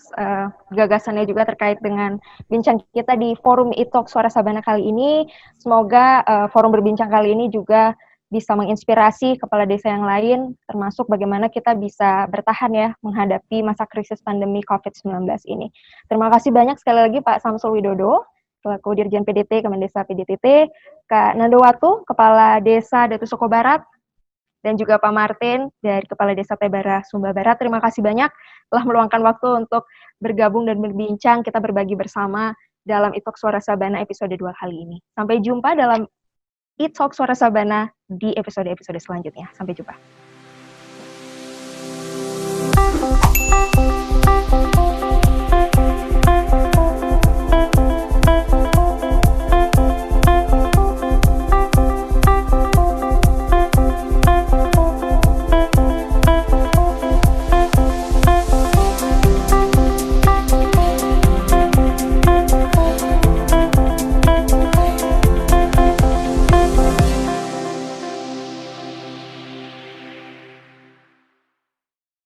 gagasannya juga terkait dengan bincang kita di forum e-talk Suara Sabana kali ini. Semoga forum berbincang kali ini juga bisa menginspirasi kepala desa yang lain, termasuk bagaimana kita bisa bertahan ya menghadapi masa krisis pandemi COVID-19 ini. Terima kasih banyak sekali lagi Pak Samsul Widodo, selaku Dirjen PDT Kemendesa PDTT, Kak Nandowatu, Kepala Desa Datu Soko Barat, dan juga Pak Martin dari Kepala Desa Tebara Sumba Barat. Terima kasih banyak telah meluangkan waktu untuk bergabung dan berbincang, kita berbagi bersama dalam e-talk Suara Sabana episode 2 kali ini. Sampai jumpa dalam e-talk Suara Sabana di episode-episode selanjutnya. Sampai jumpa.